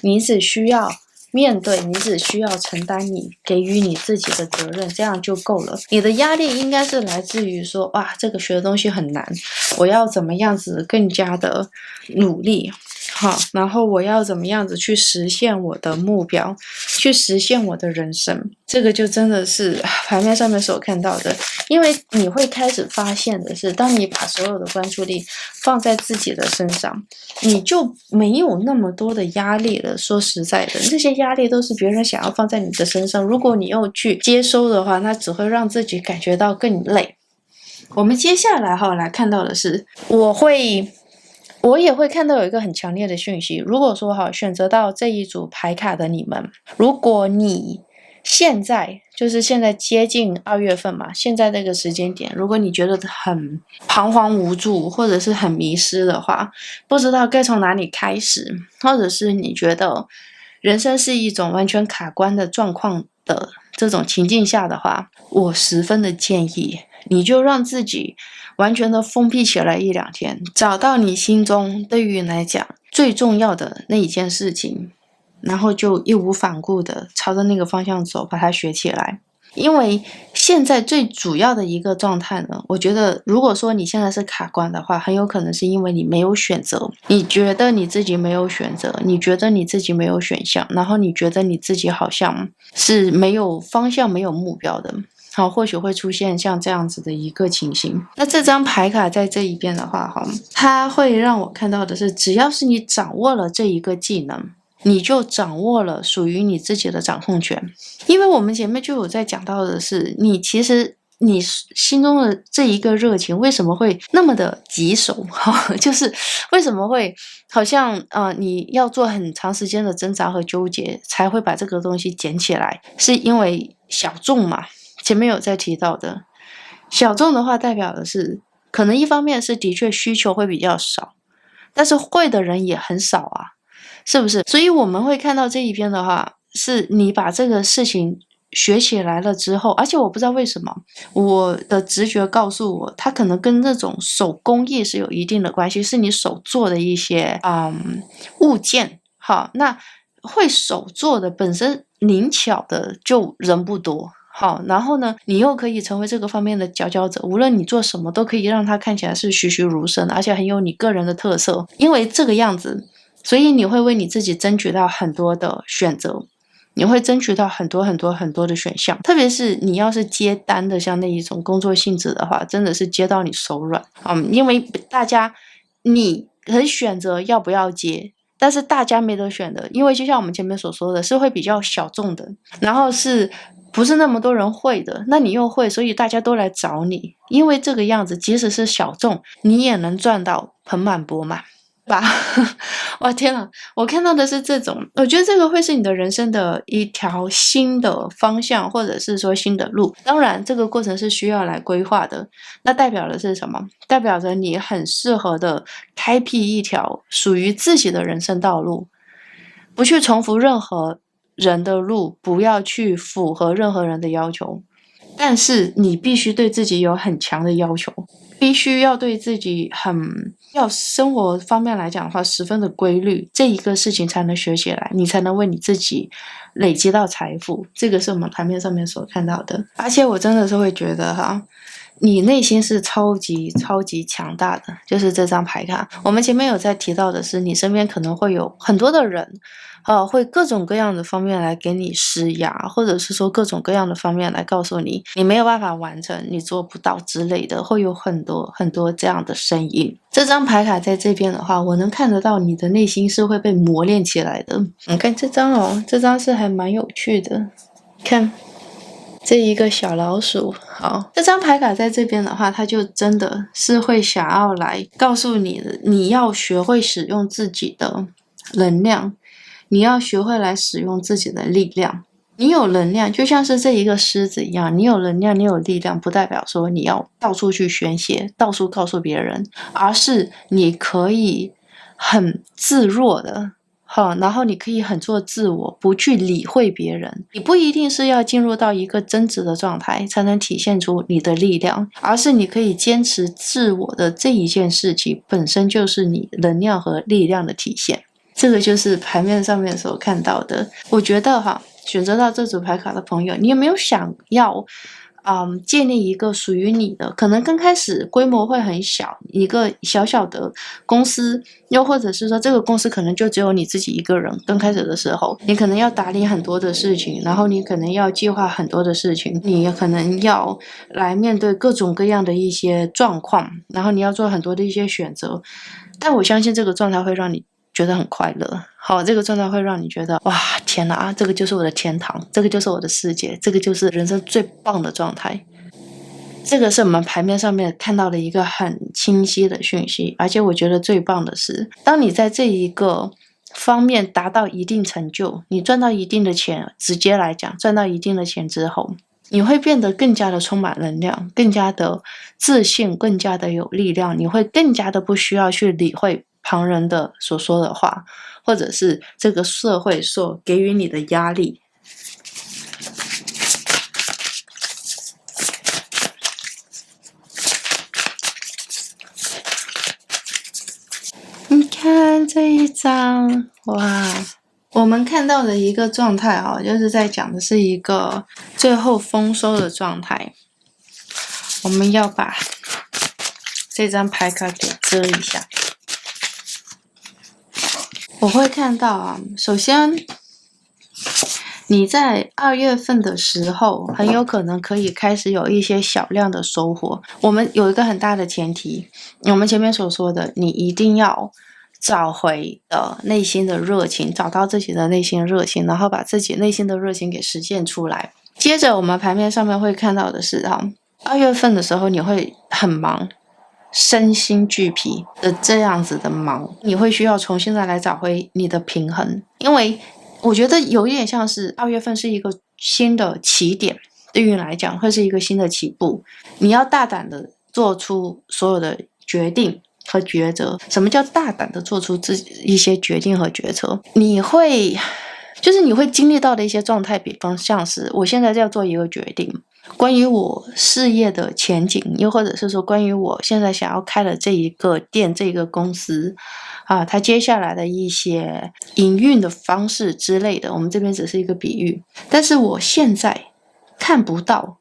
你只需要面对，你只需要承担你给予你自己的责任，这样就够了。你的压力应该是来自于说，哇，这个学的东西很难，我要怎么样子更加的努力然后我要怎么样子去实现我的目标，去实现我的人生。这个就真的是牌面上面所看到的。因为你会开始发现的是，当你把所有的关注力放在自己的身上，你就没有那么多的压力了。说实在的，这些压力都是别人想要放在你的身上，如果你又去接收的话，那只会让自己感觉到更累。我们接下来来看到的是，我也会看到有一个很强烈的讯息。如果说选择到这一组牌卡的你们，如果你现在接近2月份嘛，现在这个时间点，如果你觉得很彷徨无助，或者是很迷失的话，不知道该从哪里开始，或者是你觉得人生是一种完全卡关的状况的这种情境下的话，我十分的建议你就让自己完全的封闭起来1-2天，找到你心中对于你来讲最重要的那一件事情，然后就义无反顾的朝着那个方向走，把它学起来。因为现在最主要的一个状态呢，我觉得如果说你现在是卡关的话，很有可能是因为你没有选择，你觉得你自己没有选择，你觉得你自己没有选项，然后你觉得你自己好像是没有方向没有目标的，或许会出现像这样子的一个情形。那这张牌卡在这一边的话它会让我看到的是，只要是你掌握了这一个技能，你就掌握了属于你自己的掌控权。因为我们前面就有在讲到的是，其实你心中的这一个热情为什么会那么的棘手就是为什么会好像你要做很长时间的挣扎和纠结才会把这个东西捡起来，是因为小众嘛。前面有在提到的小众的话，代表的是可能一方面是的确需求会比较少，但是会的人也很少啊，是不是？所以我们会看到这一边的话，是你把这个事情学起来了之后，而且我不知道为什么我的直觉告诉我，它可能跟那种手工艺是有一定的关系，是你手做的一些物件。好，那会手做的本身灵巧的就人不多。好，然后呢，你又可以成为这个方面的佼佼者，无论你做什么都可以让它看起来是栩栩如生，而且很有你个人的特色。因为这个样子，所以你会为你自己争取到很多的选择，你会争取到很多的选项。特别是你要是接单的，像那一种工作性质的话，真的是接到你手软。因为大家你可以选择要不要接，但是大家没得选的，因为就像我们前面所说的，是会比较小众的，然后是不是那么多人会的，那你又会，所以大家都来找你。因为这个样子，即使是小众，你也能赚到盆满钵满吧。哇天哪，我看到的是这种，我觉得这个会是你的人生的一条新的方向，或者是说新的路。当然这个过程是需要来规划的，那代表的是什么？代表着你很适合的开辟一条属于自己的人生道路，不去重复任何人的路，不要去符合任何人的要求，但是你必须对自己有很强的要求，必须要对自己要生活方面来讲的话十分的规律，这一个事情才能学起来，你才能为你自己累积到财富。这个是我们盘面上面所看到的。而且我真的是会觉得你内心是超级超级强大的，就是这张牌卡。我们前面有在提到的是，你身边可能会有很多的人，会各种各样的方面来给你施压，或者是说各种各样的方面来告诉你，你没有办法完成，你做不到之类的，会有很多很多这样的声音。这张牌卡在这边的话，我能看得到你的内心是会被磨练起来的。你看这张哦，这张是还蛮有趣的，看。这一个小老鼠，好，这张牌卡在这边的话，它就真的是会想要来告诉你的，你要学会使用自己的能量，你要学会来使用自己的力量。你有能量，就像是这一个狮子一样，你有能量，你有力量，不代表说你要到处去宣泄，到处告诉别人，而是你可以很自若的。然后你可以很做自我，不去理会别人。你不一定是要进入到一个真实的状态才能体现出你的力量，而是你可以坚持自我的这一件事情本身就是你能量和力量的体现。这个就是牌面上面所看到的。我觉得选择到这组牌卡的朋友，你有没有想要建立一个属于你的，可能刚开始规模会很小，一个小小的公司，又或者是说这个公司可能就只有你自己一个人。刚开始的时候，你可能要打理很多的事情，然后你可能要计划很多的事情，你也可能要来面对各种各样的一些状况，然后你要做很多的一些选择。但我相信这个状态会让你觉得很快乐，这个状态会让你觉得哇，天哪，这个就是我的天堂，这个就是我的世界，这个就是人生最棒的状态。这个是我们牌面上面看到的一个很清晰的讯息，而且我觉得最棒的是，当你在这一个方面达到一定成就，你赚到一定的钱，直接来讲，赚到一定的钱之后，你会变得更加的充满能量，更加的自信，更加的有力量，你会更加的不需要去理会旁人的所说的话，或者是这个社会所给予你的压力。你看这一张，哇，我们看到的一个状态就是在讲的是一个最后丰收的状态。我们要把这张牌卡给遮一下。我会看到首先你在2月份的时候，很有可能可以开始有一些小量的收获。我们有一个很大的前提，我们前面所说的，你一定要找回内心的热情，找到自己的内心热情，然后把自己内心的热情给实现出来。接着我们牌面上面会看到的是2月份的时候你会很忙，身心俱疲的这样子的忙，你会需要重新的来找回你的平衡。因为我觉得有一点像是2月份是一个新的起点，对于你来讲会是一个新的起步，你要大胆的做出所有的决定和抉择。什么叫大胆的做出一些决定和决策？你会经历到的一些状态，比方像是我现在要做一个决定，关于我事业的前景，又或者是说关于我现在想要开的这一个店，这个公司它接下来的一些营运的方式之类的，我们这边只是一个比喻。但是我现在看不到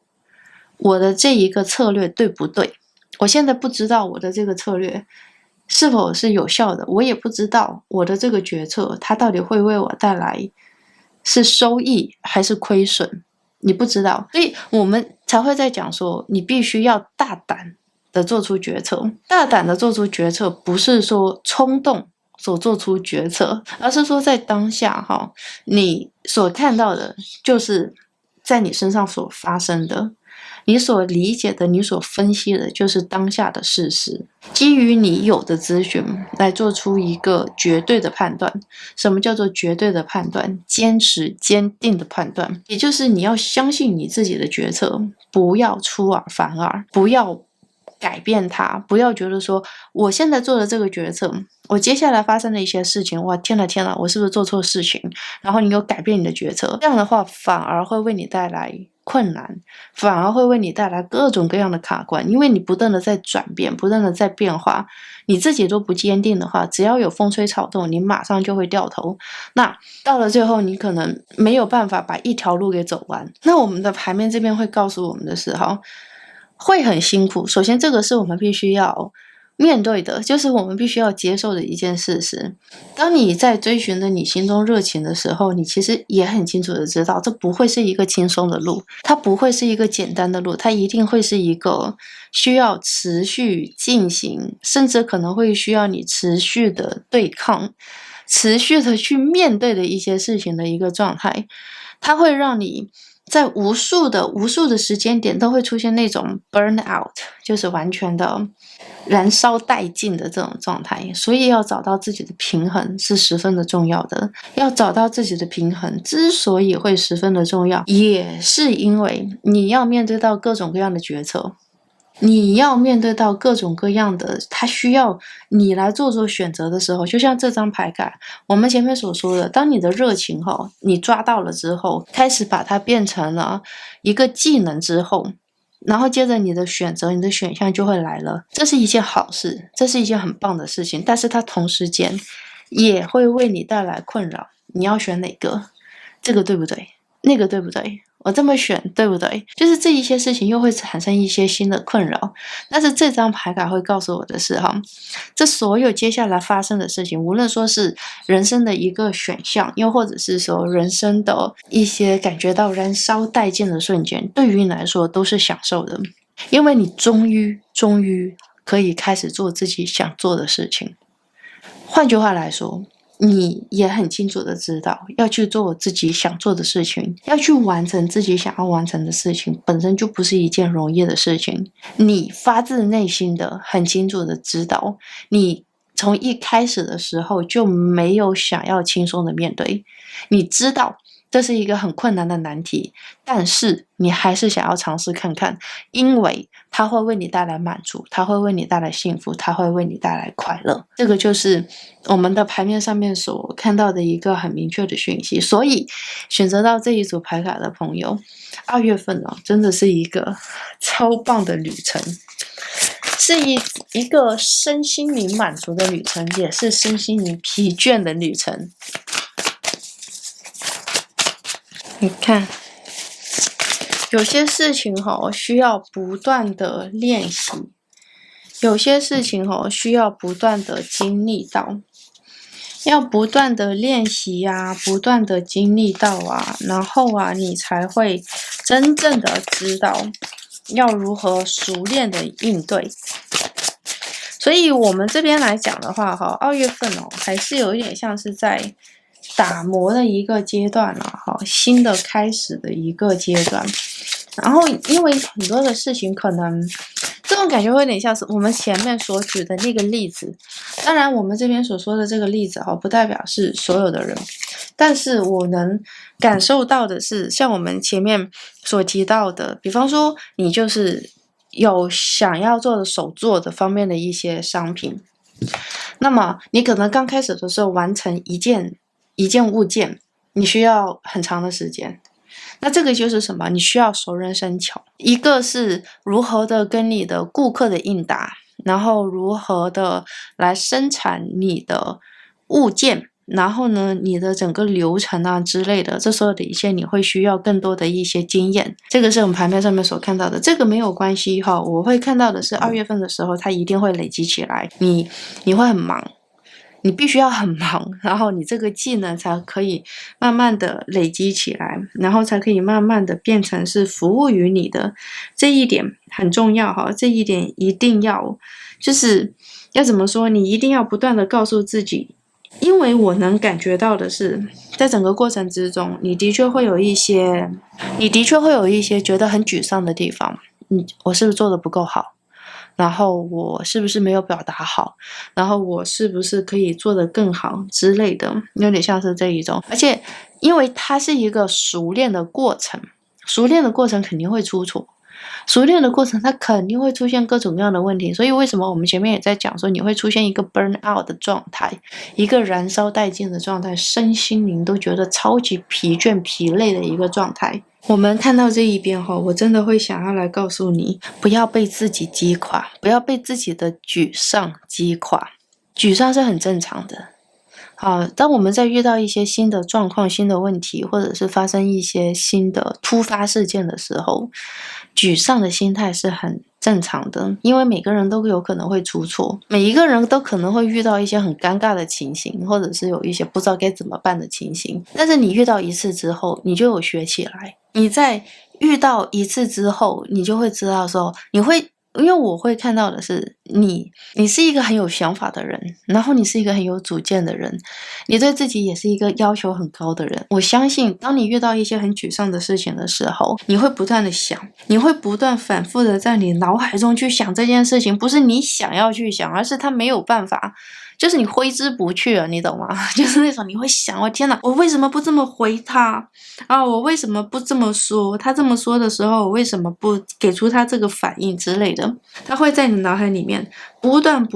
我的这一个策略对不对，我现在不知道我的这个策略是否是有效的，我也不知道我的这个决策它到底会为我带来是收益还是亏损，你不知道。所以我们才会在讲说，你必须要大胆的做出决策。大胆的做出决策不是说冲动所做出决策，而是说在当下你所看到的就是在你身上所发生的，你所理解的，你所分析的就是当下的事实，基于你有的资讯来做出一个绝对的判断。什么叫做绝对的判断？坚持坚定的判断，也就是你要相信你自己的决策，不要出尔反尔，不要改变它，不要觉得说我现在做的这个决策，我接下来发生的一些事情，哇，天哪，我是不是做错事情？然后你有改变你的决策，这样的话反而会为你带来困难，反而会为你带来各种各样的卡关，因为你不断的在转变，不断的在变化，你自己都不坚定的话，只要有风吹草动，你马上就会掉头。那到了最后，你可能没有办法把一条路给走完。那我们的牌面这边会告诉我们的是会很辛苦。首先这个是我们必须要面对的，就是我们必须要接受的一件事实。当你在追寻着你心中热情的时候，你其实也很清楚的知道，这不会是一个轻松的路，它不会是一个简单的路，它一定会是一个需要持续进行，甚至可能会需要你持续的对抗，持续的去面对的一些事情的一个状态。它会让你在无数的时间点都会出现那种 burn out， 就是完全的燃烧殆尽的这种状态。所以要找到自己的平衡是十分的重要的。要找到自己的平衡之所以会十分的重要，也是因为你要面对到各种各样的决策，你要面对到各种各样的它需要你来做选择的时候，就像这张牌卡我们前面所说的，当你的热情你抓到了之后，开始把它变成了一个技能之后，然后接着你的选择，你的选项就会来了。这是一件好事，这是一件很棒的事情，但是它同时间也会为你带来困扰。你要选哪个？这个对不对？那个对不对？我这么选对不对？就是这一些事情又会产生一些新的困扰。但是这张牌卡会告诉我的是这所有接下来发生的事情，无论说是人生的一个选项，又或者是说人生的一些感觉到燃烧殆尽的瞬间，对于你来说都是享受的，因为你终于可以开始做自己想做的事情。换句话来说，你也很清楚的知道，要去做自己想做的事情，要去完成自己想要完成的事情，本身就不是一件容易的事情。你发自内心的很清楚的知道，你从一开始的时候就没有想要轻松的面对，你知道这是一个很困难的难题，但是你还是想要尝试看看，因为它会为你带来满足，它会为你带来幸福，它会为你带来快乐。这个就是我们的牌面上面所看到的一个很明确的讯息。所以选择到这一组牌卡的朋友，2月份真的是一个超棒的旅程，是一个身心灵满足的旅程，也是身心灵疲倦的旅程。你看，有些事情需要不断的练习，有些事情需要不断的经历到，要不断的练习不断的经历到然后你才会真正的知道要如何熟练的应对。所以我们这边来讲的话2月份还是有一点像是在打磨的一个阶段新的开始的一个阶段。然后因为很多的事情可能这种感觉会有点像是我们前面所举的那个例子，当然我们这边所说的这个例子不代表是所有的人，但是我能感受到的是，像我们前面所提到的，比方说你就是有想要做的手作的方面的一些商品，那么你可能刚开始的时候完成一件物件，你需要很长的时间。那这个就是什么？你需要熟能生巧。一个是如何的跟你的顾客的应答，然后如何的来生产你的物件，然后呢，你的整个流程之类的，这所有的一切你会需要更多的一些经验。这个是我们牌面上面所看到的，这个没有关系我会看到的是2月份的时候，它一定会累积起来，你会很忙。你必须要很忙，然后你这个技能才可以慢慢的累积起来，然后才可以慢慢的变成是服务于你的。这一点很重要这一点一定要，就是要怎么说，你一定要不断的告诉自己，因为我能感觉到的是，在整个过程之中，你的确会有一些觉得很沮丧的地方，我是不是做的不够好？然后我是不是没有表达好？然后我是不是可以做得更好之类的，有点像是这一种。而且因为它是一个熟练的过程，熟练的过程肯定会出错，熟练的过程它肯定会出现各种各样的问题。所以为什么我们前面也在讲说，你会出现一个 burn out 的状态，一个燃烧殆尽的状态，身心灵都觉得超级疲倦疲累的一个状态。我们看到这一边我真的会想要来告诉你，不要被自己击垮，不要被自己的沮丧击垮。沮丧是很正常的，好，当我们在遇到一些新的状况、新的问题，或者是发生一些新的突发事件的时候，沮丧的心态是很正常的，因为每个人都有可能会出错，每一个人都可能会遇到一些很尴尬的情形，或者是有一些不知道该怎么办的情形。但是你遇到一次之后，你就有学起来。你在遇到一次之后，你就会知道说，因为我会看到的是你是一个很有想法的人，然后你是一个很有主见的人，你对自己也是一个要求很高的人。我相信当你遇到一些很沮丧的事情的时候，你会不断的想，你会不断反复的在你脑海中去想这件事情，不是你想要去想，而是它没有办法，就是你挥之不去了，你懂吗？就是那种你会想，我天哪，我为什么不这么回他啊？我为什么不这么说？他这么说的时候，我为什么不给出他这个反应之类的？他会在你脑海里面不断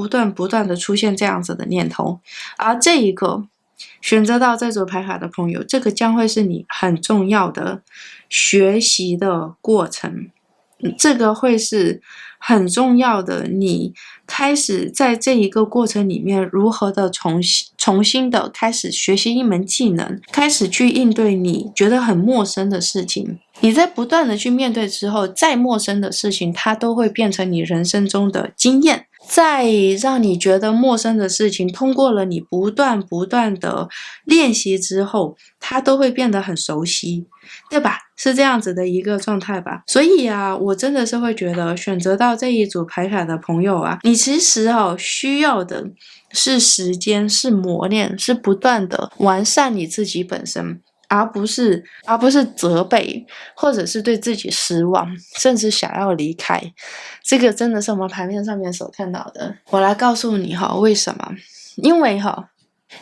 的出现这样子的念头，而这一个选择到这组牌卡的朋友，这个将会是你很重要的学习的过程。这个会是很重要的，你开始在这一个过程里面如何的重新的开始学习一门技能，开始去应对你觉得很陌生的事情。你在不断的去面对之后，再陌生的事情它都会变成你人生中的经验，再让你觉得陌生的事情，通过了你不断的练习之后，它都会变得很熟悉，对吧？是这样子的一个状态吧。所以啊，我真的是会觉得选择到这一组牌卡的朋友啊，你其实需要的是时间，是磨练，是不断的完善你自己本身，而不是责备，或者是对自己失望，甚至想要离开。这个真的是我们牌面上面所看到的。我来告诉你为什么？因为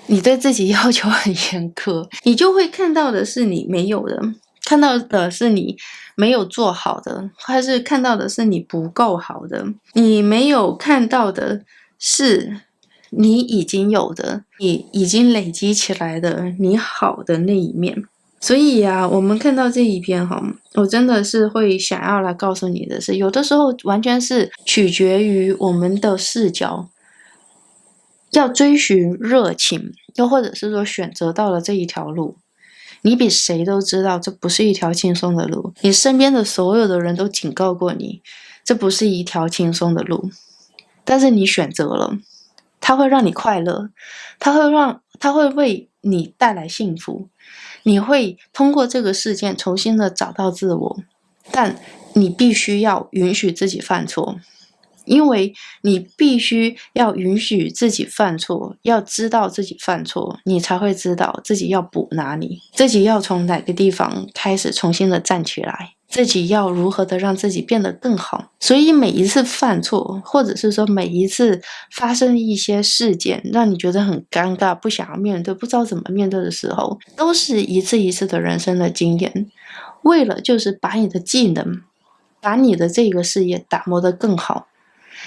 你对自己要求很严苛，你就会看到的是你没有的，看到的是你没有做好的，还是看到的是你不够好的。你没有看到的是你已经有的，你已经累积起来的你好的那一面。所以啊，我们看到这一篇我真的是会想要来告诉你的是，有的时候完全是取决于我们的视角，要追寻热情，又或者是说选择到了这一条路，你比谁都知道这不是一条轻松的路，你身边的所有的人都警告过你，这不是一条轻松的路，但是你选择了，它会让你快乐，它会为你带来幸福，你会通过这个事件重新的找到自我，但你必须要允许自己犯错。因为你必须要允许自己犯错，要知道自己犯错，你才会知道自己要补哪里，自己要从哪个地方开始重新的站起来，自己要如何的让自己变得更好。所以每一次犯错，或者是说每一次发生一些事件让你觉得很尴尬，不想要面对，不知道怎么面对的时候，都是一次一次的人生的经验，为了就是把你的技能，把你的这个事业打磨得更好。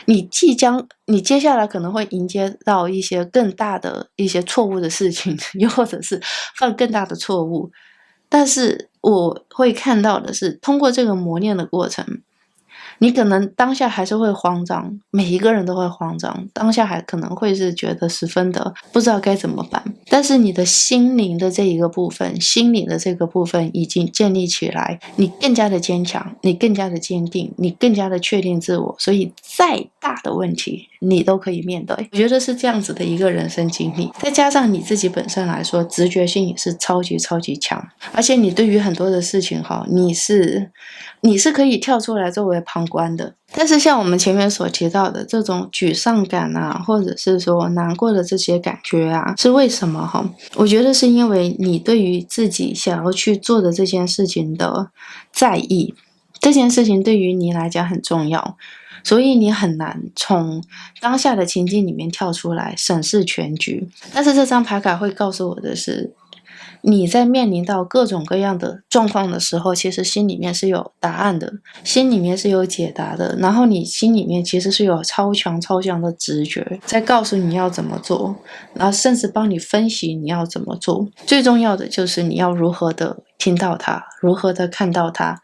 你接下来可能会迎接到一些更大的一些错误的事情，又或者是犯更大的错误，但是我会看到的是，通过这个磨练的过程，你可能当下还是会慌张，每一个人都会慌张，当下还可能会是觉得十分的不知道该怎么办，但是你的心灵的这一个部分，心灵的这个部分已经建立起来，你更加的坚强，你更加的坚定，你更加的确定自我，所以再大的问题你都可以面对。我觉得是这样子的一个人生经历，再加上你自己本身来说，直觉性也是超级强，而且你对于很多的事情你是可以跳出来作为旁观的。但是像我们前面所提到的这种沮丧感啊，或者是说难过的这些感觉啊，是为什么我觉得是因为你对于自己想要去做的这件事情的在意，这件事情对于你来讲很重要，所以你很难从当下的情境里面跳出来审视全局。但是这张牌卡会告诉我的是，你在面临到各种各样的状况的时候，其实心里面是有答案的，心里面是有解答的，然后你心里面其实是有超强的直觉在告诉你要怎么做，然后甚至帮你分析你要怎么做。最重要的就是你要如何的听到它，如何的看到它。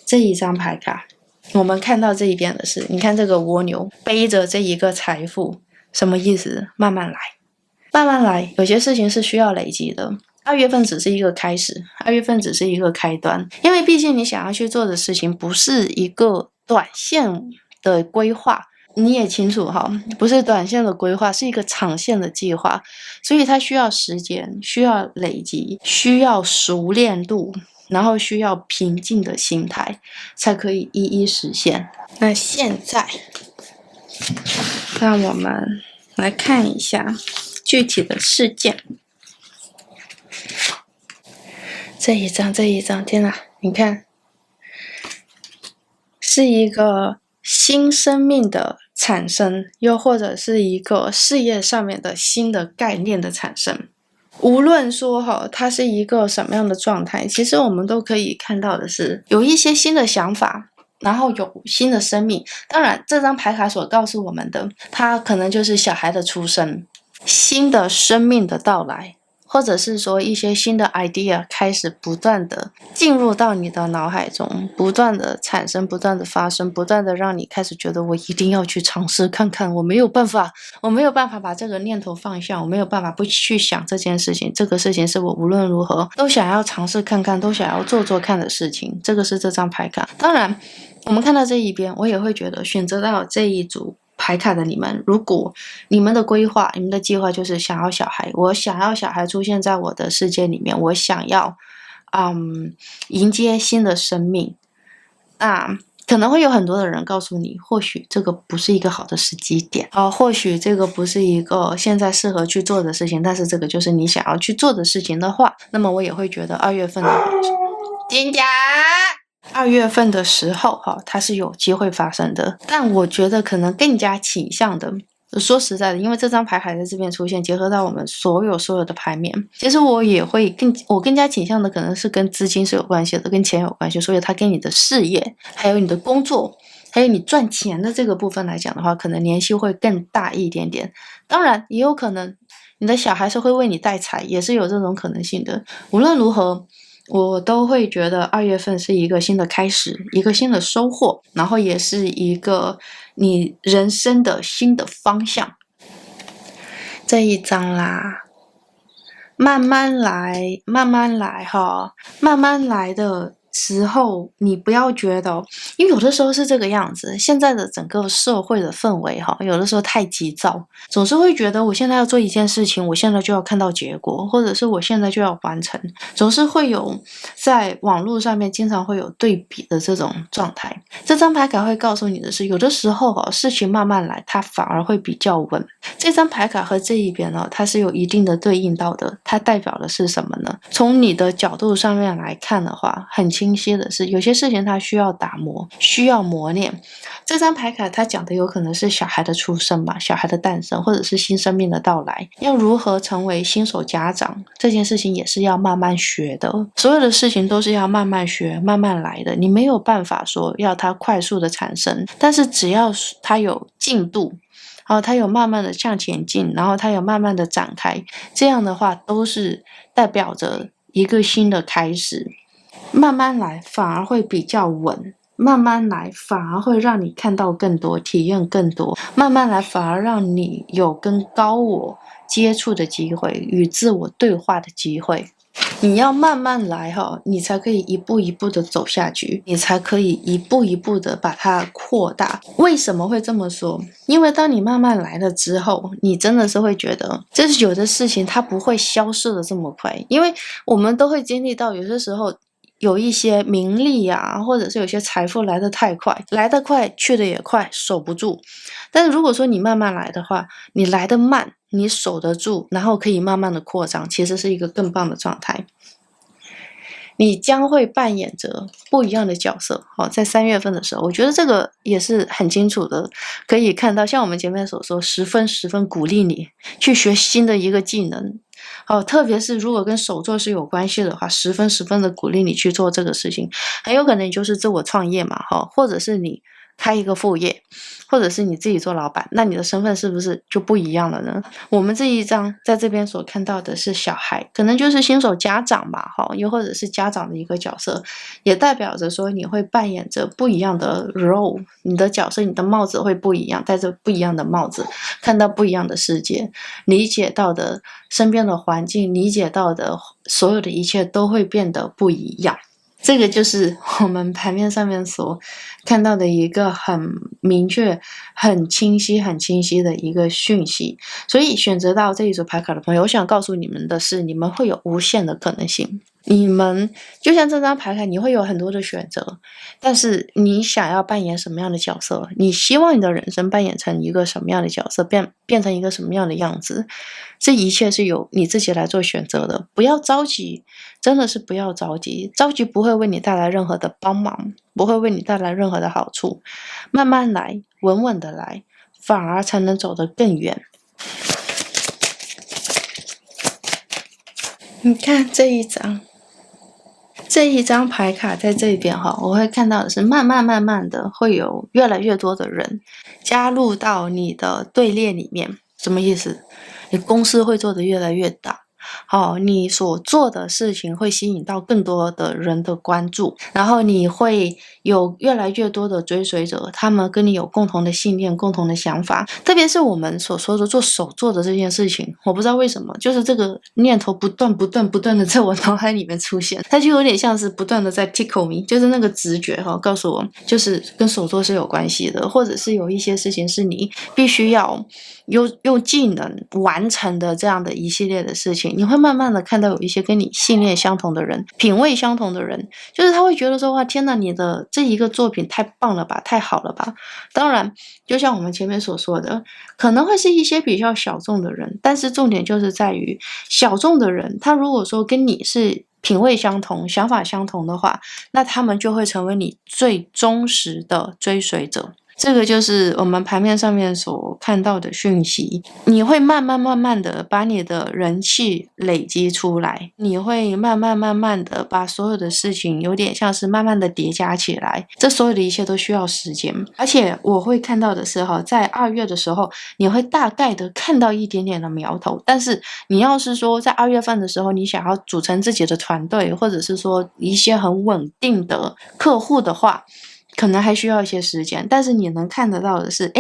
这一张牌卡我们看到这一边的是，你看这个蜗牛背着这一个财富，什么意思？慢慢来，慢慢来，有些事情是需要累积的。2月份只是一个开始，2月份只是一个开端，因为毕竟你想要去做的事情不是一个短线的规划，你也清楚哈，不是短线的规划，是一个长线的计划，所以它需要时间，需要累积，需要熟练度，然后需要平静的心态，才可以一一实现。那现在，让我们来看一下具体的事件。这一张，天哪，你看，是一个新生命的产生，又或者是一个事业上面的新的概念的产生。无论说它是一个什么样的状态，其实我们都可以看到的是，有一些新的想法，然后有新的生命。当然，这张牌卡所告诉我们的，它可能就是小孩的出生，新的生命的到来。或者是说一些新的 idea 开始不断的进入到你的脑海中，不断的产生，不断的发生，不断的让你开始觉得我一定要去尝试看看，我没有办法把这个念头放下，我没有办法不去想这件事情，这个事情是我无论如何都想要尝试看看，都想要做看的事情。这个是这张牌卡。当然我们看到这一边，我也会觉得选择到这一组牌卡的你们，如果你们的规划，你们的计划就是想要小孩，我想要小孩出现在我的世界里面，我想要迎接新的生命，那可能会有很多的人告诉你，或许这个不是一个好的时机点，或许这个不是一个现在适合去做的事情，但是这个就是你想要去做的事情的话，那么我也会觉得2月份的2月份的时候它是有机会发生的。但我觉得可能更加倾向的，说实在的，因为这张牌还在这边出现，结合到我们所有的牌面，其实我也会更加倾向的可能是跟资金是有关系的，跟钱有关系，所以它跟你的事业还有你的工作还有你赚钱的这个部分来讲的话，可能联系会更大一点点。当然也有可能你的小孩是会为你带财，也是有这种可能性的。无论如何，我都会觉得2月份是一个新的开始，一个新的收获，然后也是一个你人生的新的方向。这一张啦，慢慢来慢慢来的时候，你不要觉得，因为有的时候是这个样子，现在的整个社会的氛围有的时候太急躁，总是会觉得我现在要做一件事情，我现在就要看到结果，或者是我现在就要完成，总是会有在网络上面经常会有对比的这种状态。这张牌卡会告诉你的是，有的时候事情慢慢来，它反而会比较稳。这张牌卡和这一边它是有一定的对应到的，它代表的是什么呢？从你的角度上面来看的话，很清晰的是，有些事情它需要打磨，需要磨练。这张牌卡它讲的有可能是小孩的出生吧，小孩的诞生，或者是新生命的到来。要如何成为新手家长，这件事情也是要慢慢学的。所有的事情都是要慢慢学，慢慢来的。你没有办法说要它快速的产生，但是只要它有进度，它有慢慢的向前进，然后它有慢慢的展开，这样的话都是代表着一个新的开始。慢慢来反而会比较稳，慢慢来反而会让你看到更多，体验更多，慢慢来反而让你有跟高我接触的机会，与自我对话的机会。你要慢慢来你才可以一步一步的走下去，你才可以一步一步的把它扩大。为什么会这么说？因为当你慢慢来了之后，你真的是会觉得就是有的事情它不会消失的这么快，因为我们都会经历到有些时候有一些名利或者是有些财富来得太快，来得快去得也快，守不住。但是如果说你慢慢来的话，你来得慢，你守得住，然后可以慢慢的扩张，其实是一个更棒的状态。你将会扮演着不一样的角色。在3月份的时候，我觉得这个也是很清楚的，可以看到，像我们前面所说，十分鼓励你去学新的一个技能。特别是如果跟手作是有关系的话，十分的鼓励你去做这个事情。很有可能你就是自我创业嘛，或者是你开一个副业，或者是你自己做老板，那你的身份是不是就不一样了呢？我们这一张在这边所看到的是小孩，可能就是新手家长吧，又或者是家长的一个角色，也代表着说你会扮演着不一样的 role， 你的角色，你的帽子会不一样，戴着不一样的帽子，看到不一样的世界，理解到的身边的环境，理解到的所有的一切都会变得不一样。这个就是我们牌面上面所看到的一个很明确、很清晰的一个讯息。所以选择到这一组牌卡的朋友，我想告诉你们的是，你们会有无限的可能性。你们就像这张牌卡，你会有很多的选择，但是你想要扮演什么样的角色，你希望你的人生扮演成一个什么样的角色，变成一个什么样的样子，这一切是由你自己来做选择的。不要着急，真的是不要着急，着急不会为你带来任何的帮忙，不会为你带来任何的好处，慢慢来，稳稳的来，反而才能走得更远。你看这一张牌卡在这边我会看到的是慢慢的会有越来越多的人加入到你的队列里面。什么意思？你公司会做得越来越大，你所做的事情会吸引到更多的人的关注，然后你会有越来越多的追随者，他们跟你有共同的信念、共同的想法。特别是我们所说的做手作的这件事情，我不知道为什么，就是这个念头不断的在我脑海里面出现，它就有点像是不断的在 tickle me， 就是那个直觉告诉我，就是跟手作是有关系的，或者是有一些事情是你必须要用技能完成的这样的一系列的事情。你会慢慢的看到有一些跟你信念相同的人，品味相同的人，就是他会觉得说，哇，天哪，你的这一个作品太棒了吧，太好了吧。当然就像我们前面所说的，可能会是一些比较小众的人，但是重点就是在于小众的人，他如果说跟你是品味相同、想法相同的话，那他们就会成为你最忠实的追随者。这个就是我们牌面上面所看到的讯息，你会慢慢的把你的人气累积出来，你会慢慢的把所有的事情有点像是慢慢的叠加起来，这所有的一切都需要时间。而且我会看到的是在2月的时候，你会大概的看到一点点的苗头，但是你要是说在2月份的时候，你想要组成自己的团队，或者是说一些很稳定的客户的话，可能还需要一些时间，但是你能看得到的是，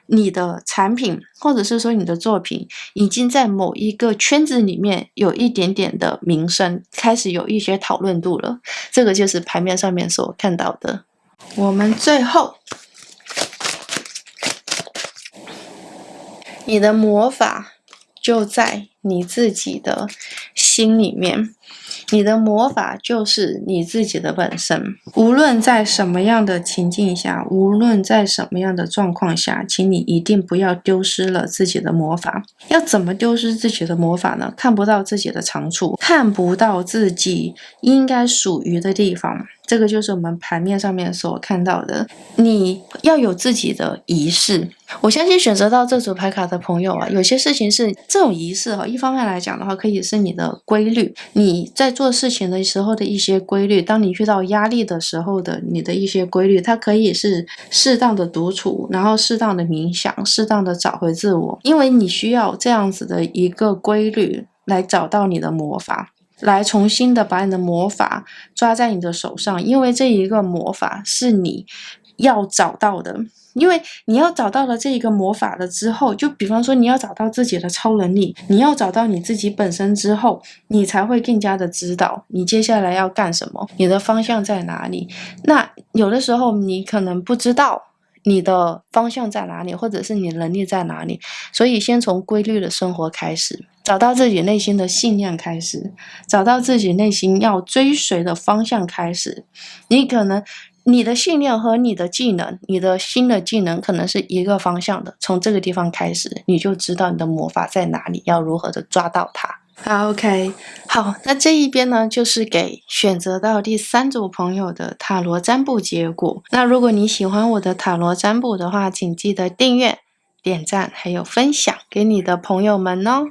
你的产品或者是说你的作品已经在某一个圈子里面有一点点的名声，开始有一些讨论度了。这个就是牌面上面所看到的。我们最后，你的魔法就在你自己的心里面，你的魔法就是你自己的本身。无论在什么样的情境下，无论在什么样的状况下，请你一定不要丢失了自己的魔法。要怎么丢失自己的魔法呢？看不到自己的长处，看不到自己应该属于的地方。这个就是我们牌面上面所看到的，你要有自己的仪式。我相信选择到这组牌卡的朋友有些事情是这种仪式一方面来讲的话，可以是你的规律，你在做事情的时候的一些规律，当你遇到压力的时候的你的一些规律，它可以是适当的独处，然后适当的冥想，适当的找回自我，因为你需要这样子的一个规律来找到你的魔法，来重新的把你的魔法抓在你的手上，因为这一个魔法是你要找到的。因为你要找到了这一个魔法了之后，就比方说你要找到自己的超能力，你要找到你自己本身之后，你才会更加的知道你接下来要干什么，你的方向在哪里。那有的时候你可能不知道你的方向在哪里，或者是你能力在哪里，所以先从规律的生活开始，找到自己内心的信念开始，找到自己内心要追随的方向开始。你可能你的信念和你的技能，你的新的技能可能是一个方向的，从这个地方开始，你就知道你的魔法在哪里，要如何的抓到它。好 ，OK， 好，那这一边呢，就是给选择到第3组朋友的塔罗占卜结果。那如果你喜欢我的塔罗占卜的话，请记得订阅、点赞还有分享给你的朋友们哦。